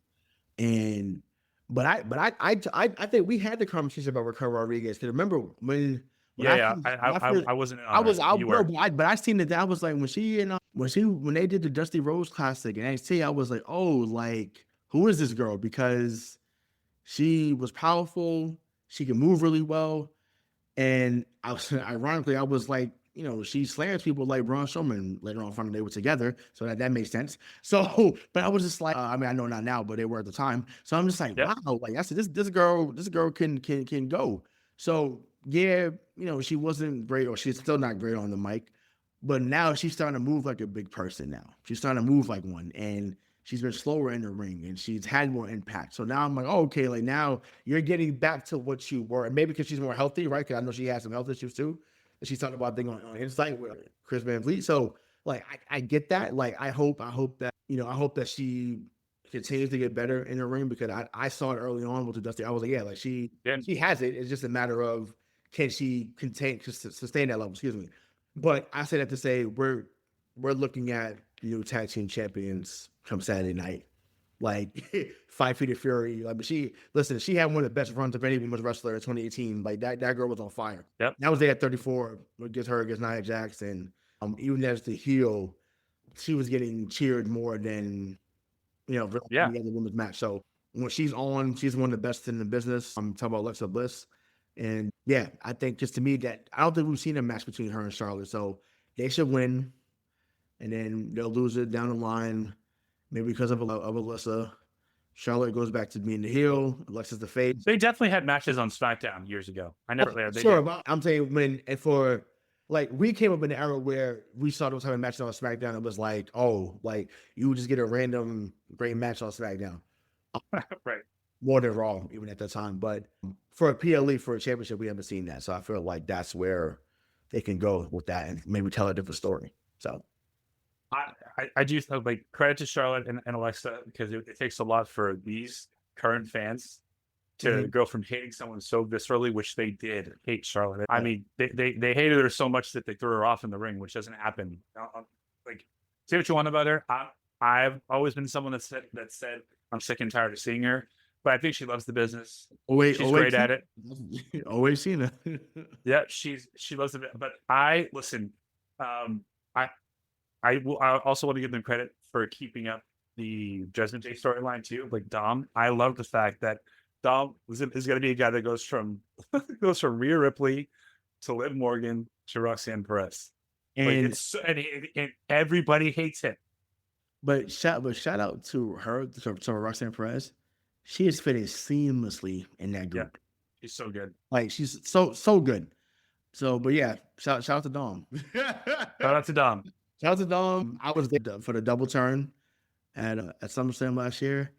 But I think we had the conversation about Raquel Rodriguez. Because remember when I wasn't. I was out, bro. But I seen that was like when they did the Dusty Rose Classic in NXT. I was like, oh, like who is this girl? Because she was powerful. She can move really well. And ironically, I was like, she slams people like Braun Strowman later on. They were together, so that makes sense. So, but I was just like, I know not now, but they were at the time. So I'm just like, wow, like I said, this girl can go. So yeah, she wasn't great, or she's still not great on the mic, but now she's starting to move like a big person. Now she's starting to move like one, and she's been slower in the ring, and she's had more impact. So now I'm like, oh, okay, like now you're getting back to what you were. And maybe because she's more healthy, right? Because I know she has some health issues too. And she's talking about things on Insight with Chris Van Vliet. So like, I get that. Like, I hope that she continues to get better in the ring, because I saw it early on with the Dusty. I was like, yeah, like she has it. It's just a matter of can she sustain that level? Excuse me. But I say that to say we're looking at new tag team champions come Saturday night, like 5 Feet of Fury. Like, but she had one of the best runs of any women's wrestler in 2018. Like that girl was on fire. Yep. That was there at 34 against Nia Jax, and even as the heel, she was getting cheered more than any other women's match. So when she's on, she's one of the best in the business. I'm talking about Alexa Bliss, and yeah, I think just to me that I don't think we've seen a match between her and Charlotte, so they should win, and then they'll lose it down the line. Maybe because of Alyssa. Charlotte goes back to being the heel. Alexa's the face. They definitely had matches on SmackDown years ago. I never. I'm saying we came up in the era where we saw those having matches on SmackDown. It was like, oh, like you would just get a random great match on SmackDown. Right. More than Raw, even at that time. But for a PLE, for a championship, we haven't seen that. So I feel like that's where they can go with that and maybe tell a different story. So I do like credit to Charlotte and Alexa, because it takes a lot for these current fans to go from hating someone so viscerally, which they did hate Charlotte. I mean, they hated her so much that they threw her off in the ring, which doesn't happen. Like, say what you want about her. I've always been someone that said I'm sick and tired of seeing her, but I think she loves the business. She's great at it. Always seen her. Yeah, she loves it. But I also want to give them credit for keeping up the Judgment Day storyline too. Like Dom, I love the fact that Dom is going to be a guy that goes from Rhea Ripley to Liv Morgan to Roxanne Perez, and everybody hates him. But shout out to her, to Roxanne Perez. She is fitting seamlessly in that group. Yeah, she's so good. Like she's so good. So, but yeah, shout out to Dom. Shout out to Dom. Shout out to Dom. I was there for the double turn at SummerSlam last year,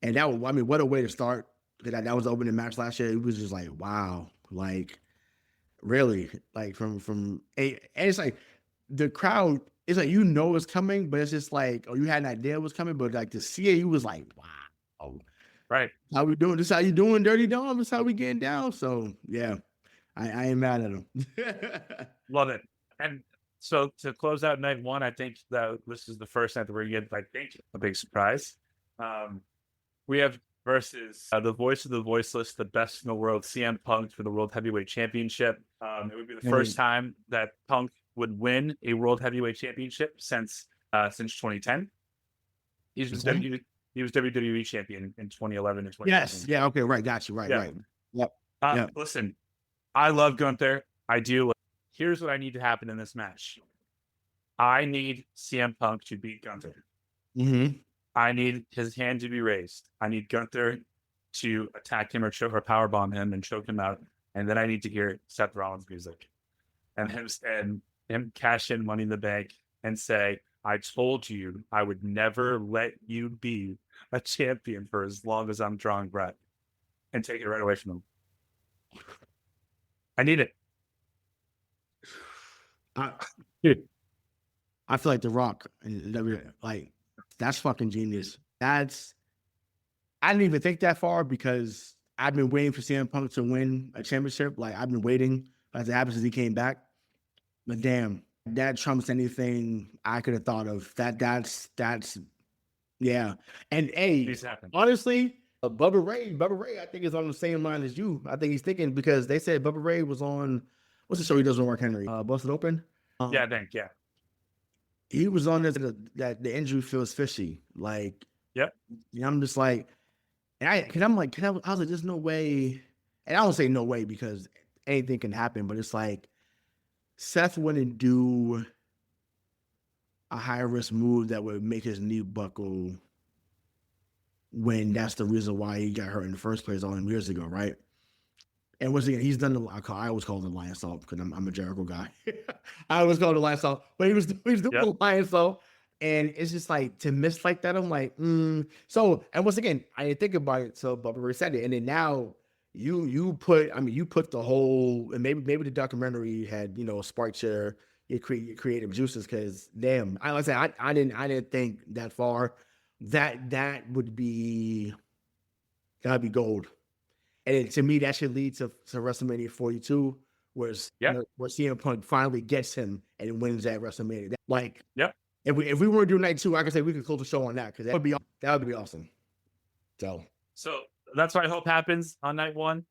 and what a way to start. That was the opening match last year. It was just like, wow, like really, like and it's like the crowd. It's like it's coming, but it's just like, you had an idea it was coming, but like to see it, you was like, wow, right? How we doing? This how you doing, Dirty Dom? This how we getting down? So yeah, I ain't mad at him. Love it. And so to close out night one, I think that this is the first night that we're going to get, a big surprise. We have versus the voice of the voiceless, the best in the world, CM Punk, for the World Heavyweight Championship. It would be the first time that Punk would win a World Heavyweight Championship since 2010. He was WWE champion in 2011 and 2011. Yes. Yeah. Okay. Right. Got you. Right. Yeah. Right. Yep. Listen, I love Gunther. I do. Here's what I need to happen in this match. I need CM Punk to beat Gunther. Mm-hmm. I need his hand to be raised. I need Gunther to attack him or choke or powerbomb him and choke him out. And then I need to hear Seth Rollins music and him cash in Money in the Bank and say, I told you I would never let you be a champion for as long as I'm drawing breath, and take it right away from him. I need it. I feel like The Rock, like, that's fucking genius. I didn't even think that far because I've been waiting for CM Punk to win a championship. Like, I've been waiting as it happens as he came back. But damn, that trumps anything I could have thought of. That's yeah. And hey, honestly, Bubba Ray, I think is on the same line as you. I think he's thinking because they said Bubba Ray was on, what's the show he does with Mark Henry? Busted Open? Yeah, I think, yeah. He was on this, that the injury feels fishy. Like, yep. And I'm just like, I was like, there's no way. And I don't say no way because anything can happen, but it's like, Seth wouldn't do a high risk move that would make his knee buckle when that's the reason why he got hurt in the first place all them years ago, right? And once again, he's done I always call it the Lion Salt because I'm a Jericho guy. I always call it the Lion Salt, but he was doing the Lion Salt. And it's just like, to miss like that, I'm like, So, and once again, I didn't think about it, so Bubba Ray said it. And then now you put the whole, and maybe the documentary had, sparked your creative juices, because damn, I didn't think that far. That'd be gold. And to me, that should lead to WrestleMania 42, where CM Punk finally gets him and wins that WrestleMania. If we were to do night 2, I could say we could close the show on that, because that would be awesome. So that's what I hope happens on night 1.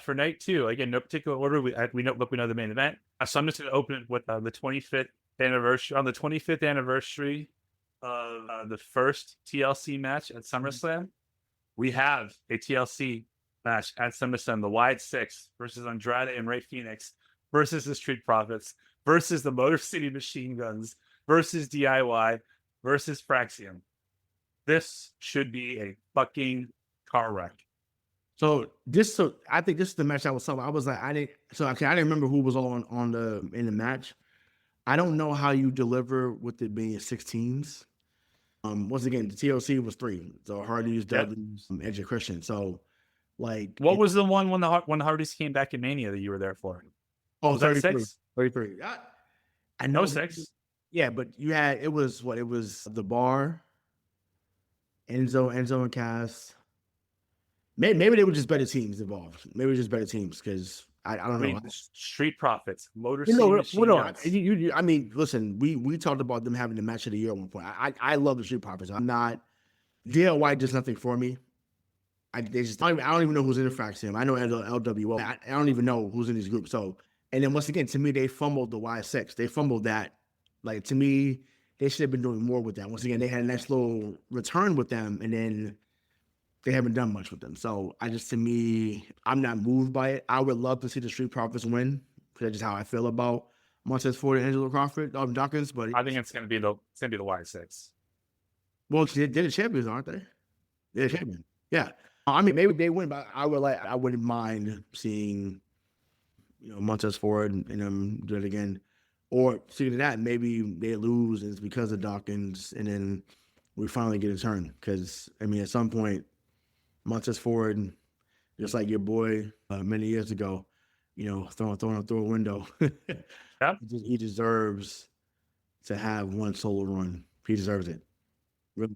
For night 2, again, no particular order. We know the main event. So I'm just going to open it with the 25th anniversary. On the 25th anniversary of the first TLC match at SummerSlam, we have a TLC match at SummerSlam, the Wyatt Six versus Andrade and Ray Phoenix versus the Street Profits versus the Motor City Machine Guns versus DIY versus Fraxium. This should be a fucking car wreck. So I think this is the match I was talking about. I was like, I didn't remember who was in the match. I don't know how you deliver with it being 6 teams. Once again, the TLC was 3. So Hardy's, Dudley's, Edge and Christian. So, like, what was the one when the Hardys came back in Mania that you were there for? Oh, 33. 33. I know 6. Yeah, but it was the Bar, Enzo and Cass. Maybe they were just better teams involved. Maybe it was just better teams, because I don't know. Street Profits, Motor City Machine Guns. Listen, we talked about them having the match of the year at one point. I love the Street Profits. I'm not. DIY does nothing for me. I don't even know who's in the Fraxium. I know LWO. I don't even know who's in this group. So, and then once again, to me, they fumbled the Y6. They fumbled that. Like, to me, they should have been doing more with that. Once again, they had a nice little return with them, and then they haven't done much with them. So to me, I'm not moved by it. I would love to see the Street Profits win, because that's just how I feel about Montez Ford and Angelo Dawkins. But I think it's gonna be the Y6. Well, they're the champions, aren't they? They're the champions. Yeah. I mean, maybe they win, but I wouldn't mind seeing, Montez Ford and them do it again. Or speaking of that, maybe they lose and it's because of Dawkins, and then we finally get a turn. Because, at some point, Montez Ford, just like your boy many years ago, thrown through a window. Yeah. He deserves to have one solo run. He deserves it.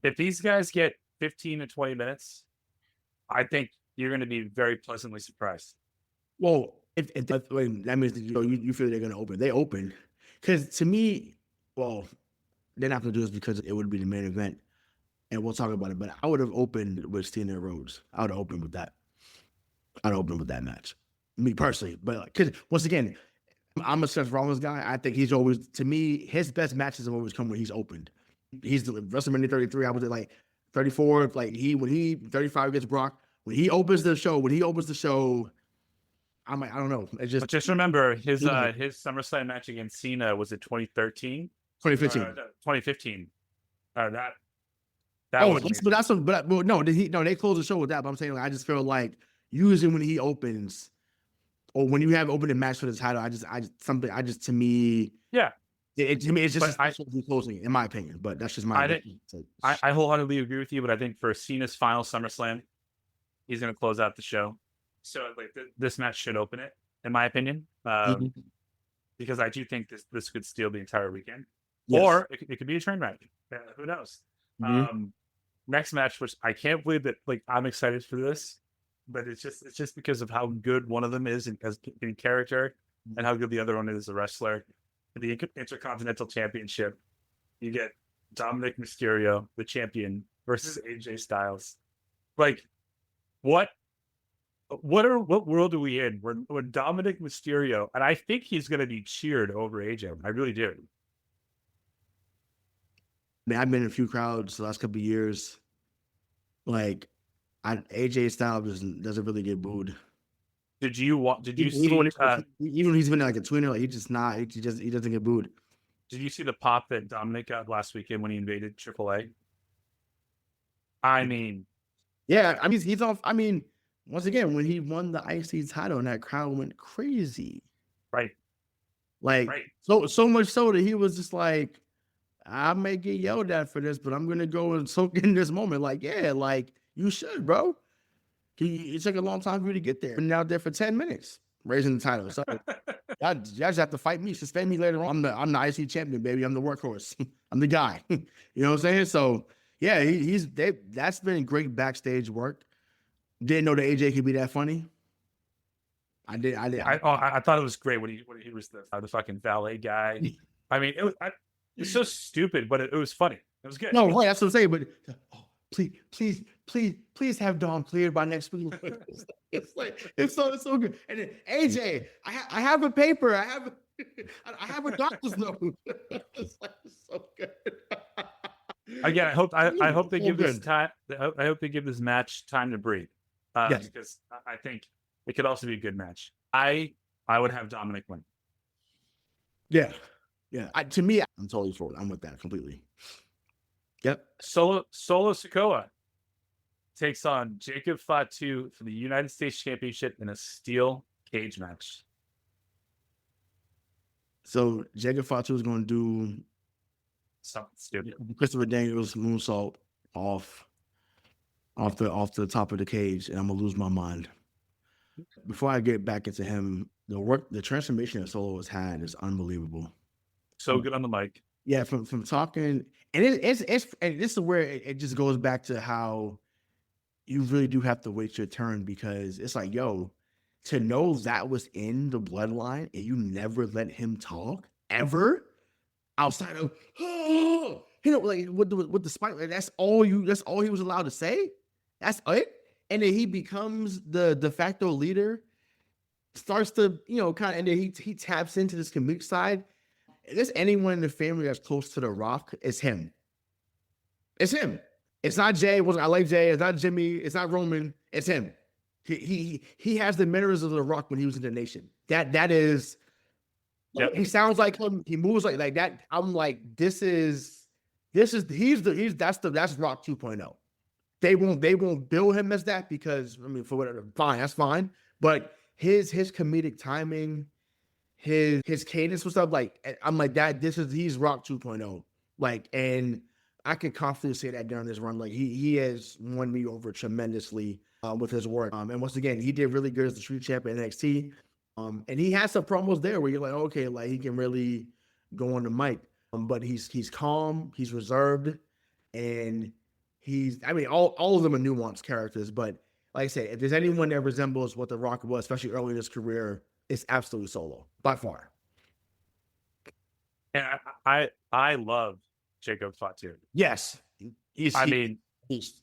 If these guys get 15 to 20 minutes, I think you're going to be very pleasantly surprised. Well, if that means you feel they're going to open. They open. Because to me, they're not going to do this because it would be the main event. And we'll talk about it. But I would have opened with Steiner Rhodes. I would have opened with that. I'd open with that match. Me personally. But because, once again, I'm a Seth Rollins guy. I think he's always, to me, his best matches have always come when he's opened. He's the WrestleMania 33. I was at like 34. Like when he 35 gets Brock. When he opens the show, I'm like, I don't know. It's but just remember his SummerSlam match against Cena was it 2013? 2015. 2015. That was amazing. They closed the show with that. But I'm saying, like, I just feel like usually when he opens, or when you have opening match for the title, to me, yeah, to me, it's just closing it, in my opinion. But that's just my opinion. I wholeheartedly agree with you, but I think for Cena's final SummerSlam, he's going to close out the show. So like this match should open it, in my opinion, because I do think this could steal the entire weekend, or it could be a train wreck. Who knows? Next match, which I can't believe that, like, I'm excited for this, but it's just because of how good one of them is in character and how good the other one is as a wrestler. In the Intercontinental Championship, you get Dominic Mysterio, the champion, versus AJ Styles. Like, what world are we in when Dominic Mysterio, and I think he's going to be cheered over AJ. I really do. Man, I've been in a few crowds the last couple of years. Like, AJ Styles doesn't really get booed. Did you see even when he's been like a tweener, like he doesn't get booed. Did you see the pop that Dominic got last weekend when he invaded AAA? I mean, yeah, I mean, he's off. I mean, once again, when he won the IC title and that crowd went crazy, right? Like, so much so that he was just like, I may get yelled at for this, but I'm gonna go and soak in this moment. Like, yeah, like you should, bro. It took a long time for you to get there. Been out there for 10 minutes, raising the title. So y'all just have to fight me, suspend me later on. I'm the IC champion, baby. I'm the workhorse. I'm the guy. You know what I'm saying? So yeah, that's been great backstage work. Didn't know that AJ could be that funny. I did. I thought it was great when he was the fucking valet guy. I mean, it's so stupid, but it was funny. It was good. No, right, that's what I'm saying. But please have Dawn cleared by next week. It's so good. And then AJ, I have a paper. I have a doctor's note. It's so good. Again, I hope they give this time. I hope they give this match time to breathe. Yes. Because I think it could also be a good match. I would have Dominic win. Yeah. Yeah. To me, I'm totally for it. I'm with that completely. Yep. Solo Sikoa takes on Jacob Fatu for the United States Championship in a steel cage match. So Jacob Fatu is going to do something stupid. Christopher Daniels moonsault off the top of the cage, and I'm gonna lose my mind. Before I get back into him, the transformation that Solo has had is unbelievable. So good on the mic. Yeah, from talking, and it's and this is where it just goes back to how you really do have to wait your turn, because it's like, yo, to know that was in the bloodline and you never let him talk ever outside of like with the spike, like, that's all he was allowed to say. That's it. And then he becomes the de facto leader, starts to, kind of, and then he taps into this comedic side. If there's anyone in the family that's close to The Rock, it's him. It's him. It's not Jay. I like Jay. It's not Jimmy. It's not Roman. It's him. He has the manners of The Rock when he was in the Nation. That is. Yep. He sounds like him. He moves like that. I'm like, that's Rock 2.0. They won't bill him as that because, I mean, for whatever, fine, that's fine. But his comedic timing, his cadence was stuff, like, I'm like, he's Rock 2.0. Like, and I can confidently say that during this run, like, he has won me over tremendously with his work. And once again, he did really good as the street champ in NXT. And he has some promos there where you're like, okay, like, he can really go on the mic. But he's calm, he's reserved, and all of them are nuanced characters. But like I said, if there's anyone that resembles what The Rock was, especially early in his career, it's absolutely Solo, by far. And I love Jacob Fatu. Yes. He's a beast.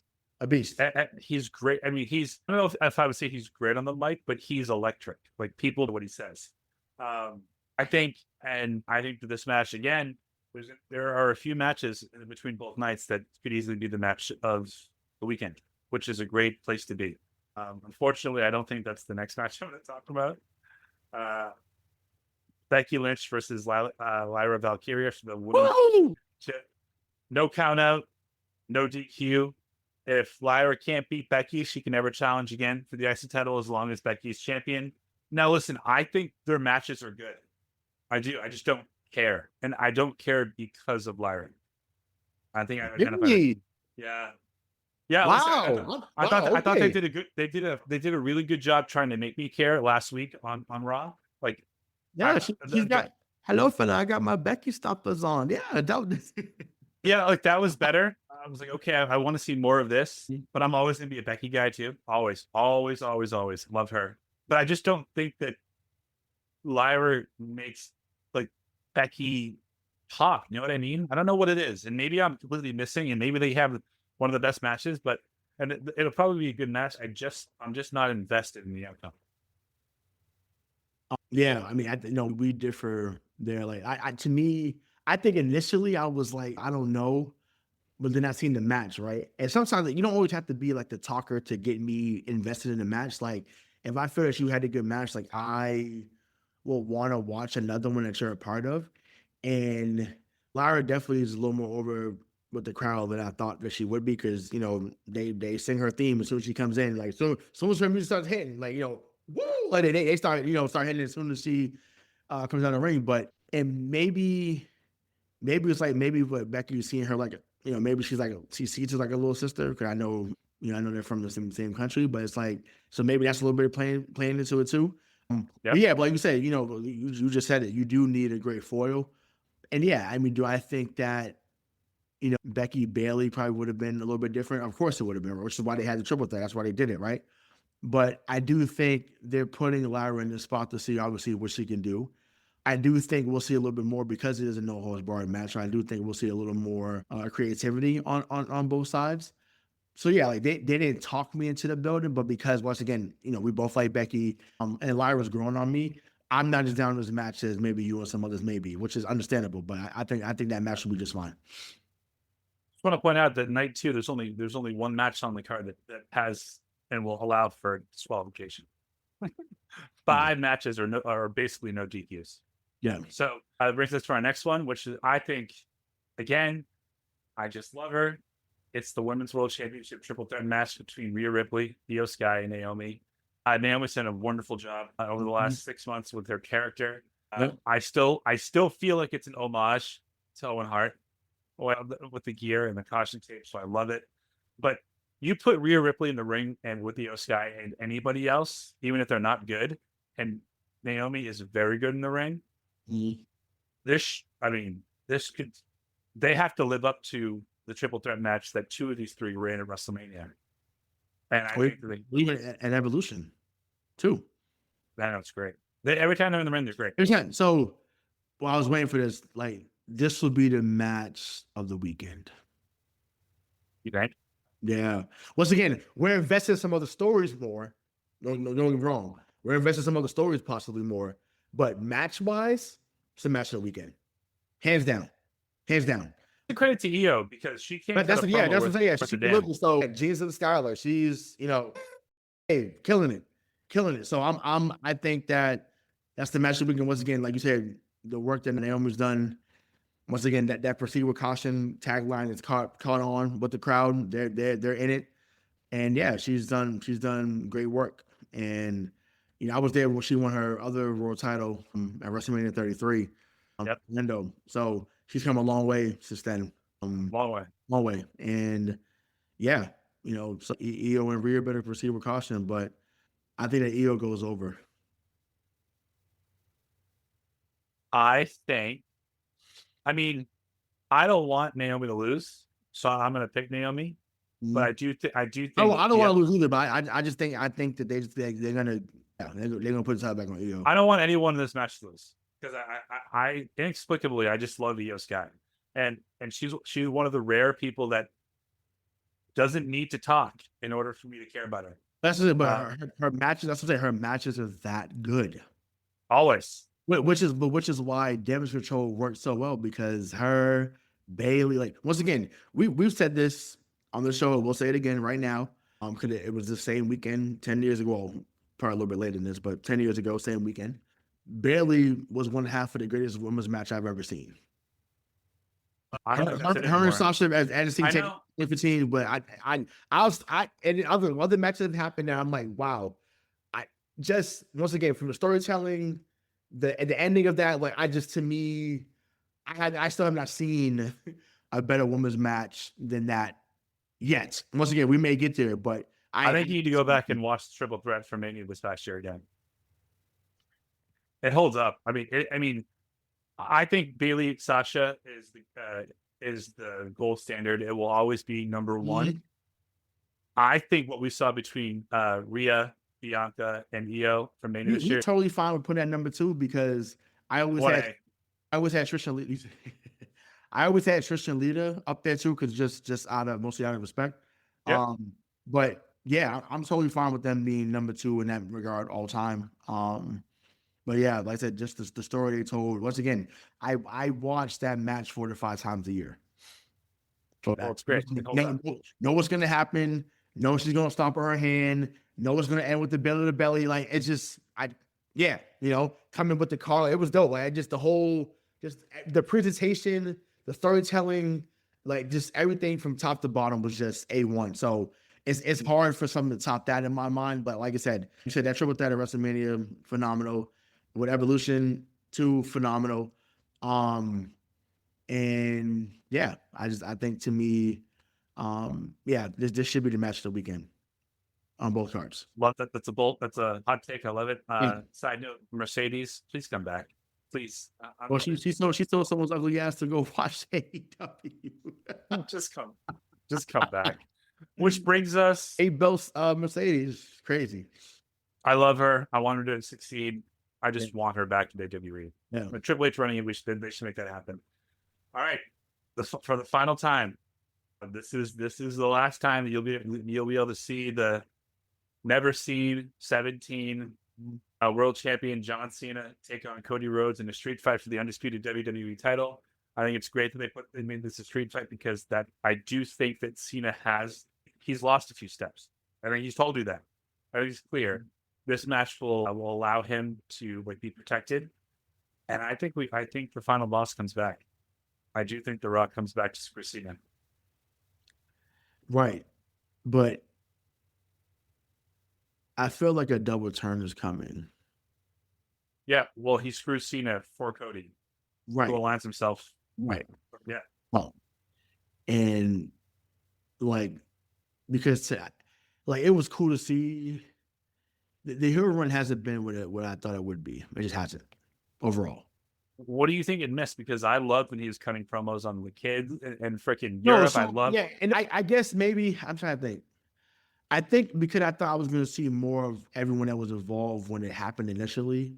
He's great. I mean, I don't know if I would say he's great on the mic, but he's electric. Like, people know what he says. I think that this match, again, there are a few matches in between both nights that could easily be the match of the weekend, which is a great place to be. Unfortunately, I don't think that's the next match I'm going to talk about. Becky Lynch versus Lyra Valkyria for the women's. No count out. no DQ. If Lyra can't beat Becky, she can never challenge again for the IC title as long as Becky's champion. Now, listen, I think their matches are good. I do. I just don't care, and I don't care because of Lyra. I think I identified it. Yeah, yeah. Wow. Listen, I thought they did a good. They did a really good job trying to make me care last week on Raw. Like, yeah, she's got. Hello, fella. I got my Becky stoppers on. Yeah, yeah, like that was better. I was like, okay, I want to see more of this, but I'm always gonna be a Becky guy too. Always, always, always, always love her. But I just don't think that Lyra makes like Becky pop. You know what I mean? I don't know what it is, and maybe I'm completely missing, and maybe they have one of the best matches, but it'll probably be a good match. I'm just not invested in the outcome. Yeah, I mean, we differ there. Like, to me, I think initially I was like, I don't know, but then I seen the match, right? And sometimes you don't always have to be like the talker to get me invested in the match. Like, if I feel that you had a good match, like I will want to watch another one that you're a part of. And Lyra definitely is a little more over with the crowd than I thought that she would be, because they sing her theme as soon as she comes in. Like, so soon as her music starts hitting, like, woo, like they start hitting as soon as she comes down the ring. But and maybe it's like what Becky was seeing her like, maybe she sees her like a little sister, because I know they're from the same country, but it's like, so maybe that's a little bit of playing into it too. But yeah, but like you said, you just said it. You do need a great foil, and yeah, I mean, do I think that Becky Bailey probably would have been a little bit different? Of course, it would have been, which is why they had the triple threat. That's why they did it, right? But I do think they're putting Lyra in the spot to see obviously what she can do. I do think we'll see a little bit more, because it is a no holds barred match. I do think we'll see a little more creativity on both sides. So yeah, like they didn't talk me into the building, but because once again, we both like Becky, and Lyra's growing on me, I'm not as down as match as maybe you and some others may be, which is understandable. But I think that match will be just fine. Just want to point out that night 2, there's only one match on the card that has and will allow for disqualification. 5 matches are basically no DQs. Yeah. So that brings us to our next one, which is, I think, again, I just love her. It's the Women's World Championship triple threat match between Rhea Ripley, Io Sky, and Naomi. Naomi's done a wonderful job over the last 6 months with her character. I still feel like it's an homage to Owen Hart with the gear and the caution tape, so I love it. But you put Rhea Ripley in the ring and with Io Sky and anybody else, even if they're not good, and Naomi is very good in the ring. This could. They have to live up to the triple threat match that 2 of these 3 ran at WrestleMania, and I think even an Evolution too. I know, it's great. Every time they're in the ring, they're great. So, I was waiting for this. Like, this will be the match of the weekend. You think? Yeah. Once again, we're investing in some other stories more. Don't get me wrong. We're investing in some other stories possibly more. But match-wise, it's the match of the weekend. Hands down. Credit to Io, because she came. But that's what I'm saying. Yeah, she's looking so Jeans of the Skylar. She's hey, killing it. So I think that's the match of the weekend. Once again, like you said, the work that Naomi's done. Once again, that proceed with caution tagline is caught on with the crowd. They're in it, and yeah, she's done great work. And I was there when she won her other world title at WrestleMania 33. Orlando. So she's come a long way since then. Long way. And yeah, so Io and Rhea better proceed with caution, but I think that Io goes over. I don't want Naomi to lose, so I'm going to pick Naomi. But I do think. I don't want to lose either, but I think that they're gonna put the title back on Io. I don't want anyone in this match to lose, because I inexplicably I just love Io Sky, and she's one of the rare people that doesn't need to talk in order for me to care about her. That's it. But her matches. That's what I'm saying. Her matches are that good. Always. Which is why Damage Control works so well, because her, Bailey, like, once again, we've said this on the show. We'll say it again right now. Because it was the same weekend 10 years ago, probably a little bit later than this, but 10 years ago, same weekend. Bailey was one half of the greatest women's match I've ever seen. I don't know Her and Sasha as team I take know. 15, but I and other matches that happened there, I'm like, wow. I just once again from the storytelling, the ending of that, like to me, I still have not seen a better women's match than that yet. Once again, we may get there, but I think you need to go back and watch the Triple Threat from Mania this past year again. It holds up. I mean, I think Bayley Sasha is the gold standard. It will always be number one. Mm-hmm. I think what we saw between Rhea, Bianca, and Io from Mania this year. Totally fine with putting that number 2 because I always had Trish Lita. I always had Trish and Lita up there too, because just mostly out of respect. Yep. But yeah, I'm totally fine with them being number 2 in that regard all time. But yeah, like I said, just the story they told. Once again, I watch that match 4 to 5 times a year. So it's great. Know what's gonna happen. Know she's gonna stomp her hand. Know it's gonna end with the belly to belly. Like it's just, coming with the car. It was dope. Like just the presentation, the storytelling, like just everything from top to bottom was just A1. So it's hard for something to top that in my mind. But like I said, you said that triple threat at WrestleMania, phenomenal. With Evolution 2, phenomenal. And yeah, I think to me, this should be the match of the weekend on both cards. Love that. That's a hot take. I love it. Side note, Mercedes, please come back. Please. Well, she told someone's ugly ass to go watch AEW. Just come back. Which brings us 8 belts. Mercedes, crazy. I love her. I want her to succeed. I just want her back to WWE. Yeah. But Triple H running it, they should make that happen. All right. For the final time, this is the last time that you'll be able to see the never seen 17 world champion John Cena take on Cody Rhodes in a street fight for the undisputed WWE title. I think it's great that they made this a street fight because that I do think that Cena he's lost a few steps. I think he's told you that. I think it's clear. This match will allow him to be protected, and I think the final boss comes back. I do think The Rock comes back to screw Cena. Right, but I feel like a double turn is coming. Yeah, well, he screws Cena for Cody. Right, who aligns himself. Right. Yeah. Well, and because it was cool to see. The hero run hasn't been what I thought it would be. It just hasn't overall. What do you think it missed? Because I loved when he was cutting promos on the kids and freaking Europe. I love. Yeah, and I guess maybe I'm trying to think. I think because I thought I was going to see more of everyone that was involved when it happened initially.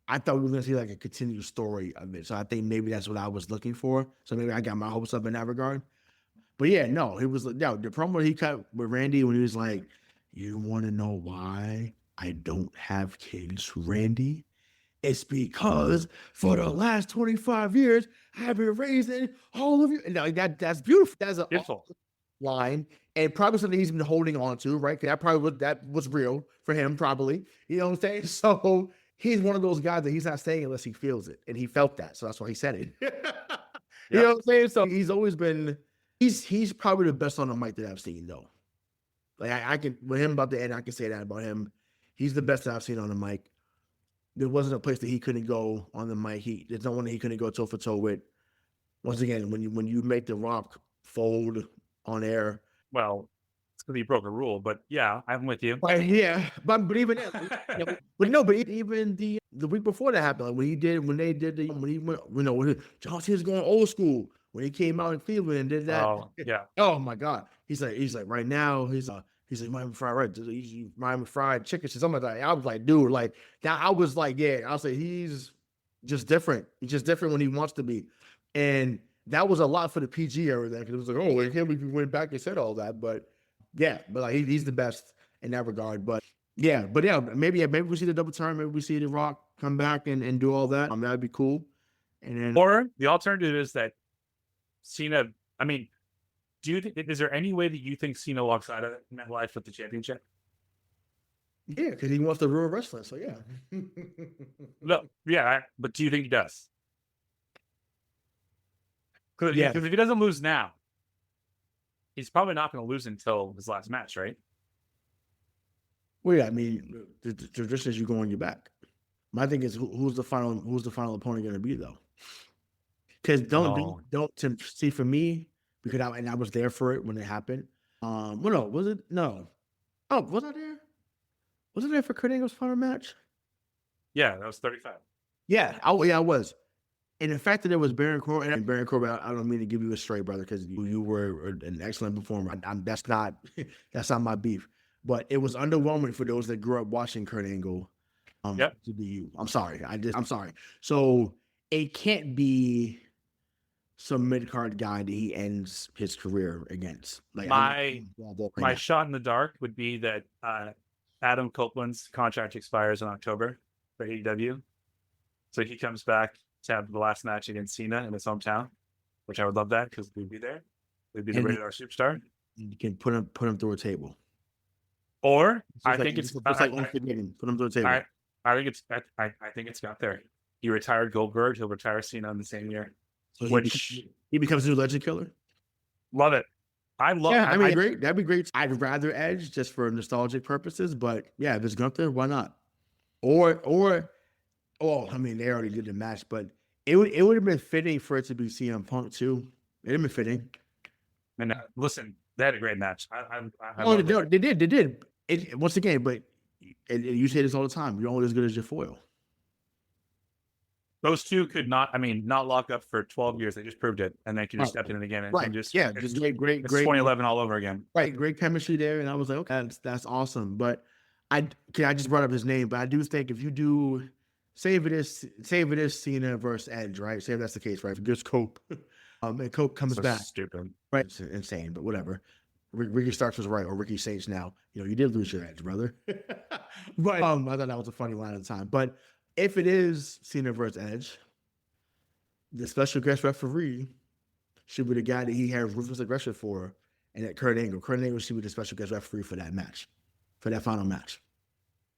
I thought we were going to see a continued story of it. So I think maybe that's what I was looking for. So maybe I got my hopes up in that regard. But yeah, no, it was the promo he cut with Randy when he was like, "You want to know why I don't have kids, Randy? It's because for the last 25 years, I've been raising all of you." And that's beautiful. That's a beautiful line, and probably something he's been holding on to, right? That was real for him, probably. You know what I'm saying? So he's one of those guys that he's not saying unless he feels it, and he felt that, so that's why he said it. You know what I'm saying? So he's always been. He's probably the best on the mic that I've seen, though. Like I can with him about the end, I can say that about him. He's the best that I've seen on the mic. There wasn't a place that he couldn't go on the mic. There's no one that he couldn't go toe for toe with. Once again, when you make The Rock fold on air, well, it's because he broke a rule. But yeah, I'm with you. But yeah, but even even the week before that happened, when he went, when John Cena's going old school. When he came out in Cleveland and did that, oh my God, he's like right now he's like Miami fried rice, Miami fried chicken, something like that. I was like, dude, like that. I was like, yeah, I'll say he's just different. He's just different when he wants to be, and that was a lot for the PG era then because it was like, oh, I can't believe he went back and said all that, but yeah, but like he's the best in that regard. But yeah, maybe we see the double turn, maybe we see The Rock come back and do all that. That'd be cool. And then, or the alternative is that Cena, I mean, is there any way that you think Cena walks out of MetLife with the championship? Yeah, because he wants to ruin wrestling, so yeah. No, yeah, but do you think he does? Because if he doesn't lose now, he's probably not going to lose until his last match, right? Well, yeah, I mean, the tradition is you go on your back. My thing is, who's the final opponent going to be though? Because don't to see for me, because I was there for it when it happened. Well, no, was it? No. Oh, was I there? Was it there for Kurt Angle's final match? Yeah, that was 35. Yeah, I was. And the fact that it was Baron Corbin, I don't mean to give you a straight, brother, because you were an excellent performer. That's not my beef. But it was underwhelming for those that grew up watching Kurt Angle. To be you. I'm sorry. I'm sorry. So it can't be some mid-card guy that he ends his career against. Like my shot in the dark would be that Adam Copeland's contract expires in October for AEW. So he comes back to have the last match against Cena in his hometown, which I would love that because we'd be there. We'd be the rated R superstar. You can put him through a table. Or I think it's put him through a table. I think it's got there. He retired Goldberg. He'll retire Cena in the same year. So he becomes a new legend killer. Love it. I mean, great. That'd be great. I'd rather Edge just for nostalgic purposes, but yeah, if it's Gunther, why not? I mean, they already did the match, but it would have been fitting for it to be CM Punk too. It'd have been fitting. And listen, they had a great match. They did. Once again, but you say this all the time. You're only as good as your foil. Those two could not lock up for 12 years. They just proved it, and they could just step in again. And just great. 2011 all over again. Right, great chemistry there, and I was like, okay, that's awesome. But I just brought up his name, but I do think if you do save it as Cena versus Edge, right? Say if that's the case, right? If it Cope, and Cope comes back, stupid, right? It's insane, but whatever. Ricky Starks was right, or Ricky Sage now. You did lose your edge, brother. But I thought that was a funny line at the time. But if it is Cena versus Edge, the special guest referee should be the guy that he had ruthless aggression for, and that Kurt Angle. Kurt Angle should be the special guest referee for that match, for that final match.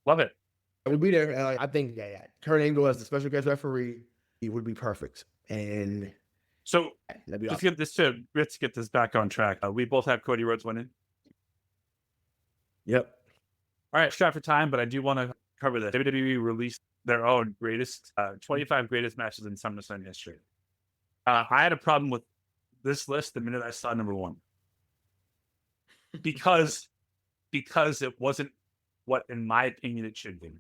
Love it. I would be there. I think Kurt Angle as the special guest referee, he would be perfect. And so let's get this back on track. We both have Cody Rhodes winning. Yep. All right, strapped for time, but I do want to cover this. WWE released their own 25 greatest matches in SummerSlam history. I had a problem with this list the minute I saw number one, because it wasn't what, in my opinion, it should be.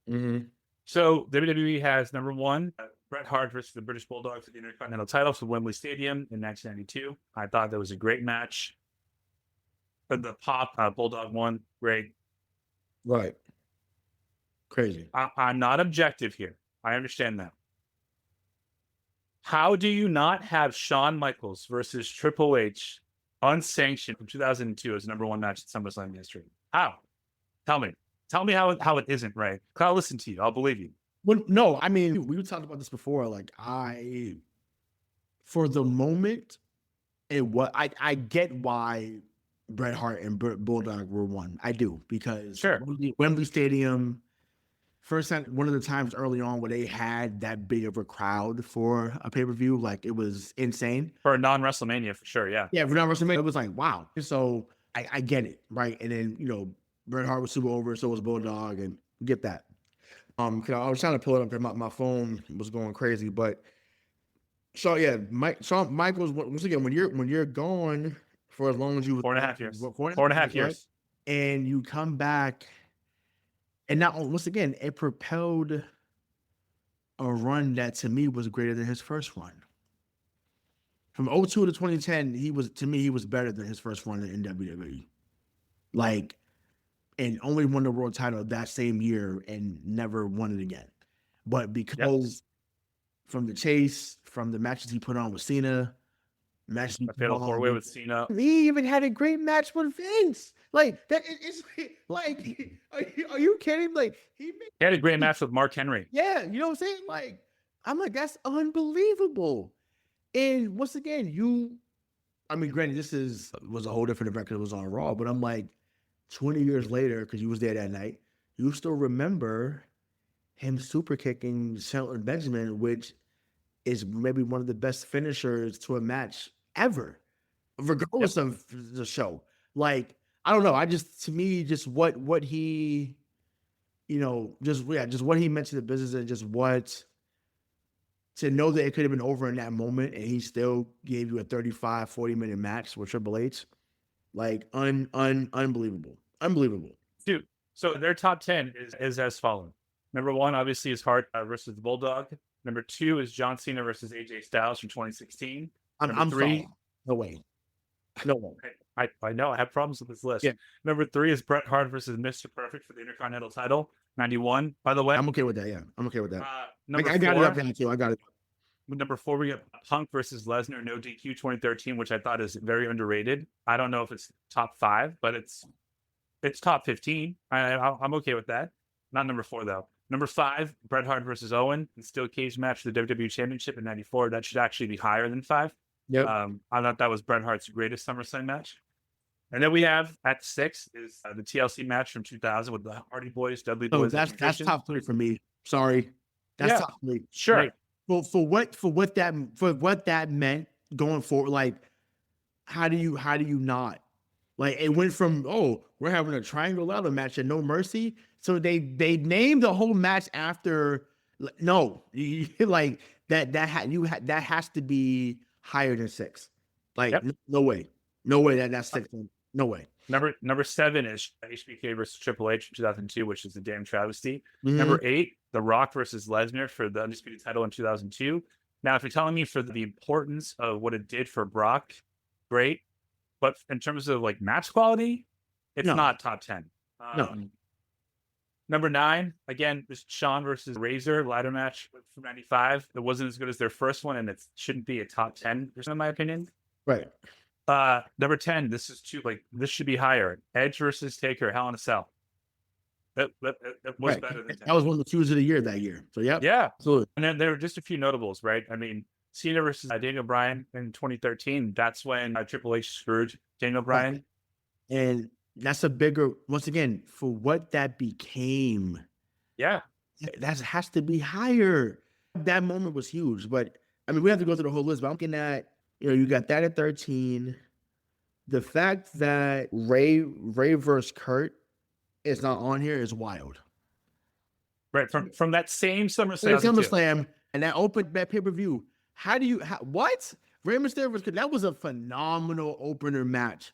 Mm-hmm. So WWE has number one, Bret Hart versus the British Bulldog for the Intercontinental title for Wembley Stadium in 1992. I thought that was a great match. For the pop, Bulldog won. Great. Right. Crazy. I'm not objective here. I understand that. How do you not have Shawn Michaels versus Triple H unsanctioned from 2002 as number one match in SummerSlam history? How? Tell me how it isn't, right? I'll listen to you. I'll believe you. Well, no, I mean, we talked about this before. Like, for the moment, I get why Bret Hart and Bulldog were one. I do, because Wembley Stadium, first time, one of the times early on where they had that big of a crowd for a pay-per-view, like it was insane. For a non-WrestleMania, for sure, yeah. Yeah, for non-WrestleMania, it was like, wow. So I get it, right? And then, Bret Hart was super over, so was Bulldog, and we get that. I was trying to pull it up, and my phone was going crazy, but so yeah, Shawn Michaels, once again, when you're gone for as long as you 4.5 years, 4.5 years, right? And you come back, and now once again, it propelled a run that to me was greater than his first run. From 2002 to 2010, he was better than his first run in WWE. Like, and only won the world title that same year and never won it again. But because from the chase, from the matches he put on with Cena, a fatal four-way with Cena, he even had a great match with Vince. Like that, it's like, are you kidding? Like he had a great match with Mark Henry. Yeah, you know what I'm saying? Like, I'm like, that's unbelievable. And once again, granted, this was a whole different event because it was on Raw, but I'm like, 20 years later, because you was there that night, you still remember him super kicking Shelton Benjamin, which is maybe one of the best finishers to a match ever, regardless of the show. Like, I don't know. To me, just what he, just what he meant to the business, and just to know that it could have been over in that moment, and he still gave you a 35, 40-minute match with Triple H. Like, unbelievable. Unbelievable. Dude, so their top 10 is as follows. Number 1, obviously, is Hart versus the Bulldog. Number 2 is John Cena versus AJ Styles from 2016. I'm 3. No way. No way. I know. I have problems with this list. Yeah. Number 3 is Bret Hart versus Mr. Perfect for the Intercontinental title, 91. By the way, I'm okay with that. Yeah, I'm okay with that. I got it up there too. I got it. Number 4, we got Punk versus Lesnar, no DQ 2013, which I thought is very underrated. I don't know if it's top 5, but it's top 15. I'm okay with that. Not number 4 though. Number 5, Bret Hart versus Owen, and steel cage match for the WWE Championship in '94. That should actually be higher than 5. Yep. I thought that was Bret Hart's greatest SummerSlam match. And then we have at 6 is the TLC match from 2000 with the Hardy Boys, Dudley Boys. That's top 3 for me. Sorry, that's top 3. Sure. Like, for what that meant going forward, like, how do you not? Like, it went from, we're having a triangle ladder match at No Mercy, so they named the whole match after. No, like that has to be higher than 6. Like, no way that's 6. No way. Number 7 is HBK versus Triple H in 2002, which is a damn travesty. Mm-hmm. Number 8, The Rock versus Lesnar for the Undisputed title in 2002. Now, if you're telling me for the importance of what it did for Brock, great. But in terms of like match quality, it's not top 10. No. Number 9, again, is Shawn versus Razor ladder match from '95. It wasn't as good as their first one, and it shouldn't be a top 10, in my opinion. Right. Number 10, this should be higher. Edge versus Taker, Hell in a Cell. That was better than 10. That was one of the 2s of the year that year. So yeah, absolutely. And then there were just a few notables, right? I mean, Cena versus Daniel Bryan in 2013. That's when Triple H screwed Daniel Bryan. And that's a bigger, once again, for what that became. Yeah. That has to be higher. That moment was huge. But, I mean, we have to go through the whole list. But I'm looking at, you got that at 13. The fact that Ray versus Kurt is not on here is wild. Right. From that same SummerSlam. And that opened that pay-per-view. What? Rey Mysterio versus Kurt, that was a phenomenal opener match.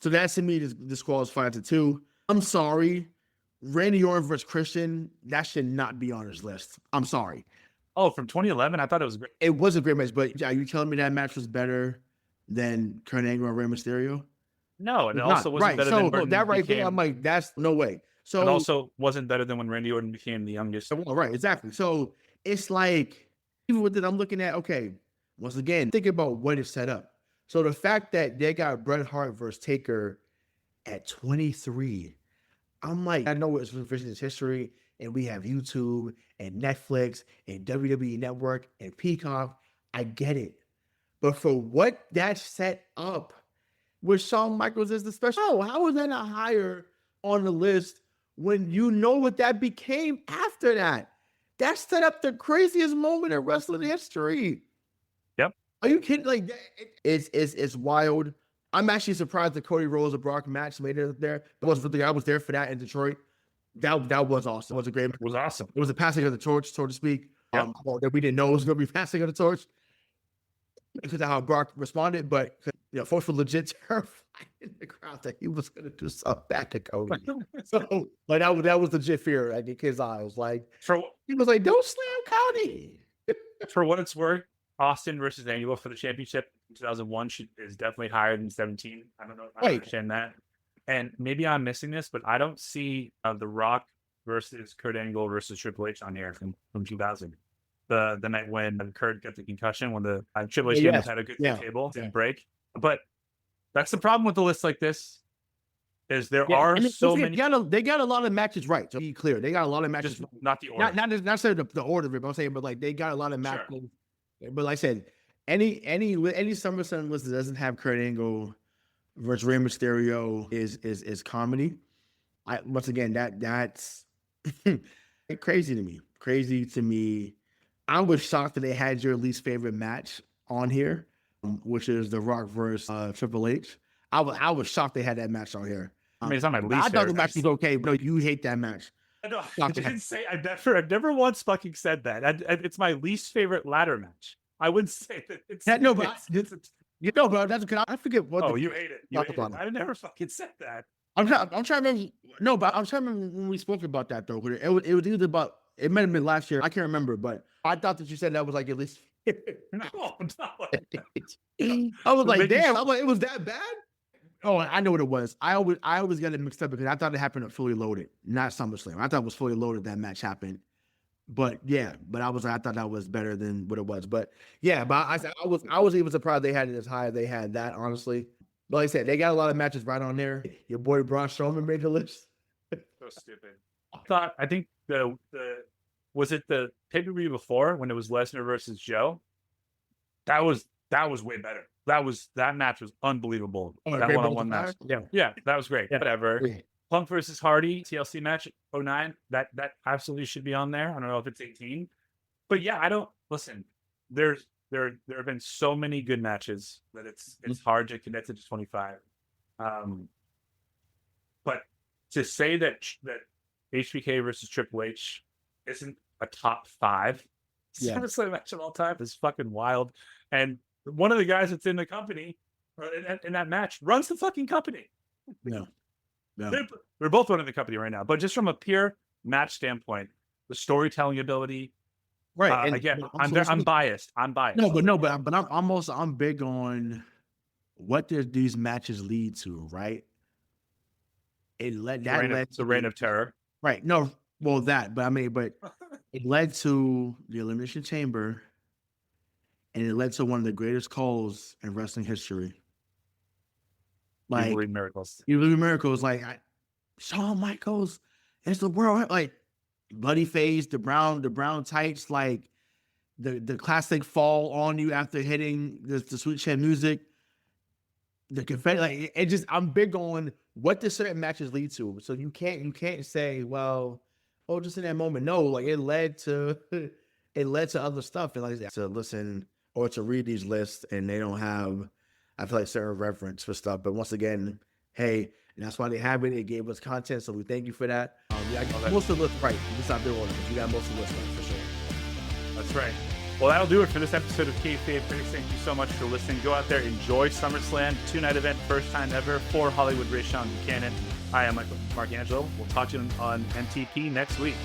So that to me disqualified to 2. I'm sorry. Randy Orton versus Christian, that should not be on his list. I'm sorry. Oh, from 2011? I thought it was great. It was a great match, but are you telling me that match was better than Kurt Angle and Rey Mysterio? No, and it also wasn't better than Orton that right there, I'm like, that's no way. So it also wasn't better than when Randy Orton became the youngest. Right, exactly. So it's like, even with it, I'm looking at, okay, once again, think about what is set up. So the fact that they got Bret Hart versus Taker at 23, I'm like, I know it's revisionist history, and we have YouTube and Netflix and WWE Network and Peacock. I get it. But for what that set up with Shawn Michaels as the special, how is that not higher on the list when you know what that became after that? That set up the craziest moment in wrestling history. Yep. Are you kidding? Like, it's wild. I'm actually surprised the Cody Rhodes and Brock match made it there. I was there for that in Detroit. That was awesome. It was a great. It was awesome. It was a passing of the torch, so to speak. Yep. That we didn't know it was going to be passing of the torch because of how Brock responded. But folks were legit terrified in the crowd that he was going to do something back to Cody. So like that was legit fear. I think his eyes like he was like, "Don't slam Cody." For what it's worth, Austin versus Angle for the championship in 2001 is definitely higher than 17. I don't know if I understand that. And maybe I'm missing this, but I don't see The Rock versus Kurt Angle versus Triple H on here from 2000. The night when Kurt got the concussion, when the Triple H had a good table, didn't break. But that's the problem with a list like this, is there are so many. They got a lot of matches right. So be clear, they got a lot of matches. Just not the order. Not necessarily the order of it, but I'm saying, but like they got a lot of matches. Sure. But like I said, any SummerSlam list that doesn't have Kurt Angle versus Rey Mysterio is comedy. Once again, that's crazy to me. Crazy to me. I was shocked that they had your least favorite match on here, which is The Rock versus Triple H. I was shocked they had that match on here. I mean, it's not my least I thought the favorite. match was okay, but no, you hate that match. No, I didn't say. I've never once fucking said that. It's my least favorite ladder match. I wouldn't say that. It's no, but that's because I forget what. Oh, you hate it. You hate it. I never fucking said that. I'm trying to remember. No, but I'm trying to remember when we spoke about that though. It was either about. It might have been last year. I can't remember, but I thought that you said that was like at least. No. I was like, damn. I'm like, it was that bad. Oh, I know what it was. I always get it mixed up because I thought it happened at Fully Loaded, not SummerSlam. I thought it was Fully Loaded that match happened. But yeah, I thought that was better than what it was. But yeah, but I was even surprised they had it as high as they had that, honestly. But like I said, they got a lot of matches right on there. Your boy Braun Strowman made the list. So stupid. I think was it the pay-per-view before when it was Lesnar versus Joe? That was way better. That match was unbelievable. That one-on-one match. Yeah, that was great. Yeah. Whatever. Yeah. Punk versus Hardy TLC match 09. That absolutely should be on there. I don't know if it's 18, but yeah, I don't listen. There have been so many good matches that it's hard to connect to 25. But to say that HBK versus Triple H isn't a top 5 SummerSlam match of all time is fucking wild. And one of the guys that's in the company in that match runs the fucking company. No. They're both running the company right now. But just from a pure match standpoint, the storytelling ability. Right. Again, I'm biased. No, but I'm big on what these matches lead to, right? The reign of terror. Right. No, well but it led to the Elimination Chamber, and it led to one of the greatest calls in wrestling history. Like, you believe miracles. Like Shawn Michaels, it's the world. Like bloody face, the brown tights, like the classic fall on you after hitting the sweet chin music. The confetti, like it just. I'm big on what the certain matches lead to. So you can't say, well, just in that moment. No, like it led to other stuff, and like to listen or to read these lists, and they don't have, I feel like, certain reference for stuff. But once again, hey, and that's why they have it. It gave us content, so we thank you for that. Most of the list right. It's not their order, but you got most of the list right for sure. That's right. Well, that'll do it for this episode of Kayfabe Critics. Thank you so much for listening. Go out there, enjoy SummerSlam, 2-night event, first time ever for Hollywood Rayshawn Buchanan. I am Marcangelo. We'll talk to you on MTP next week.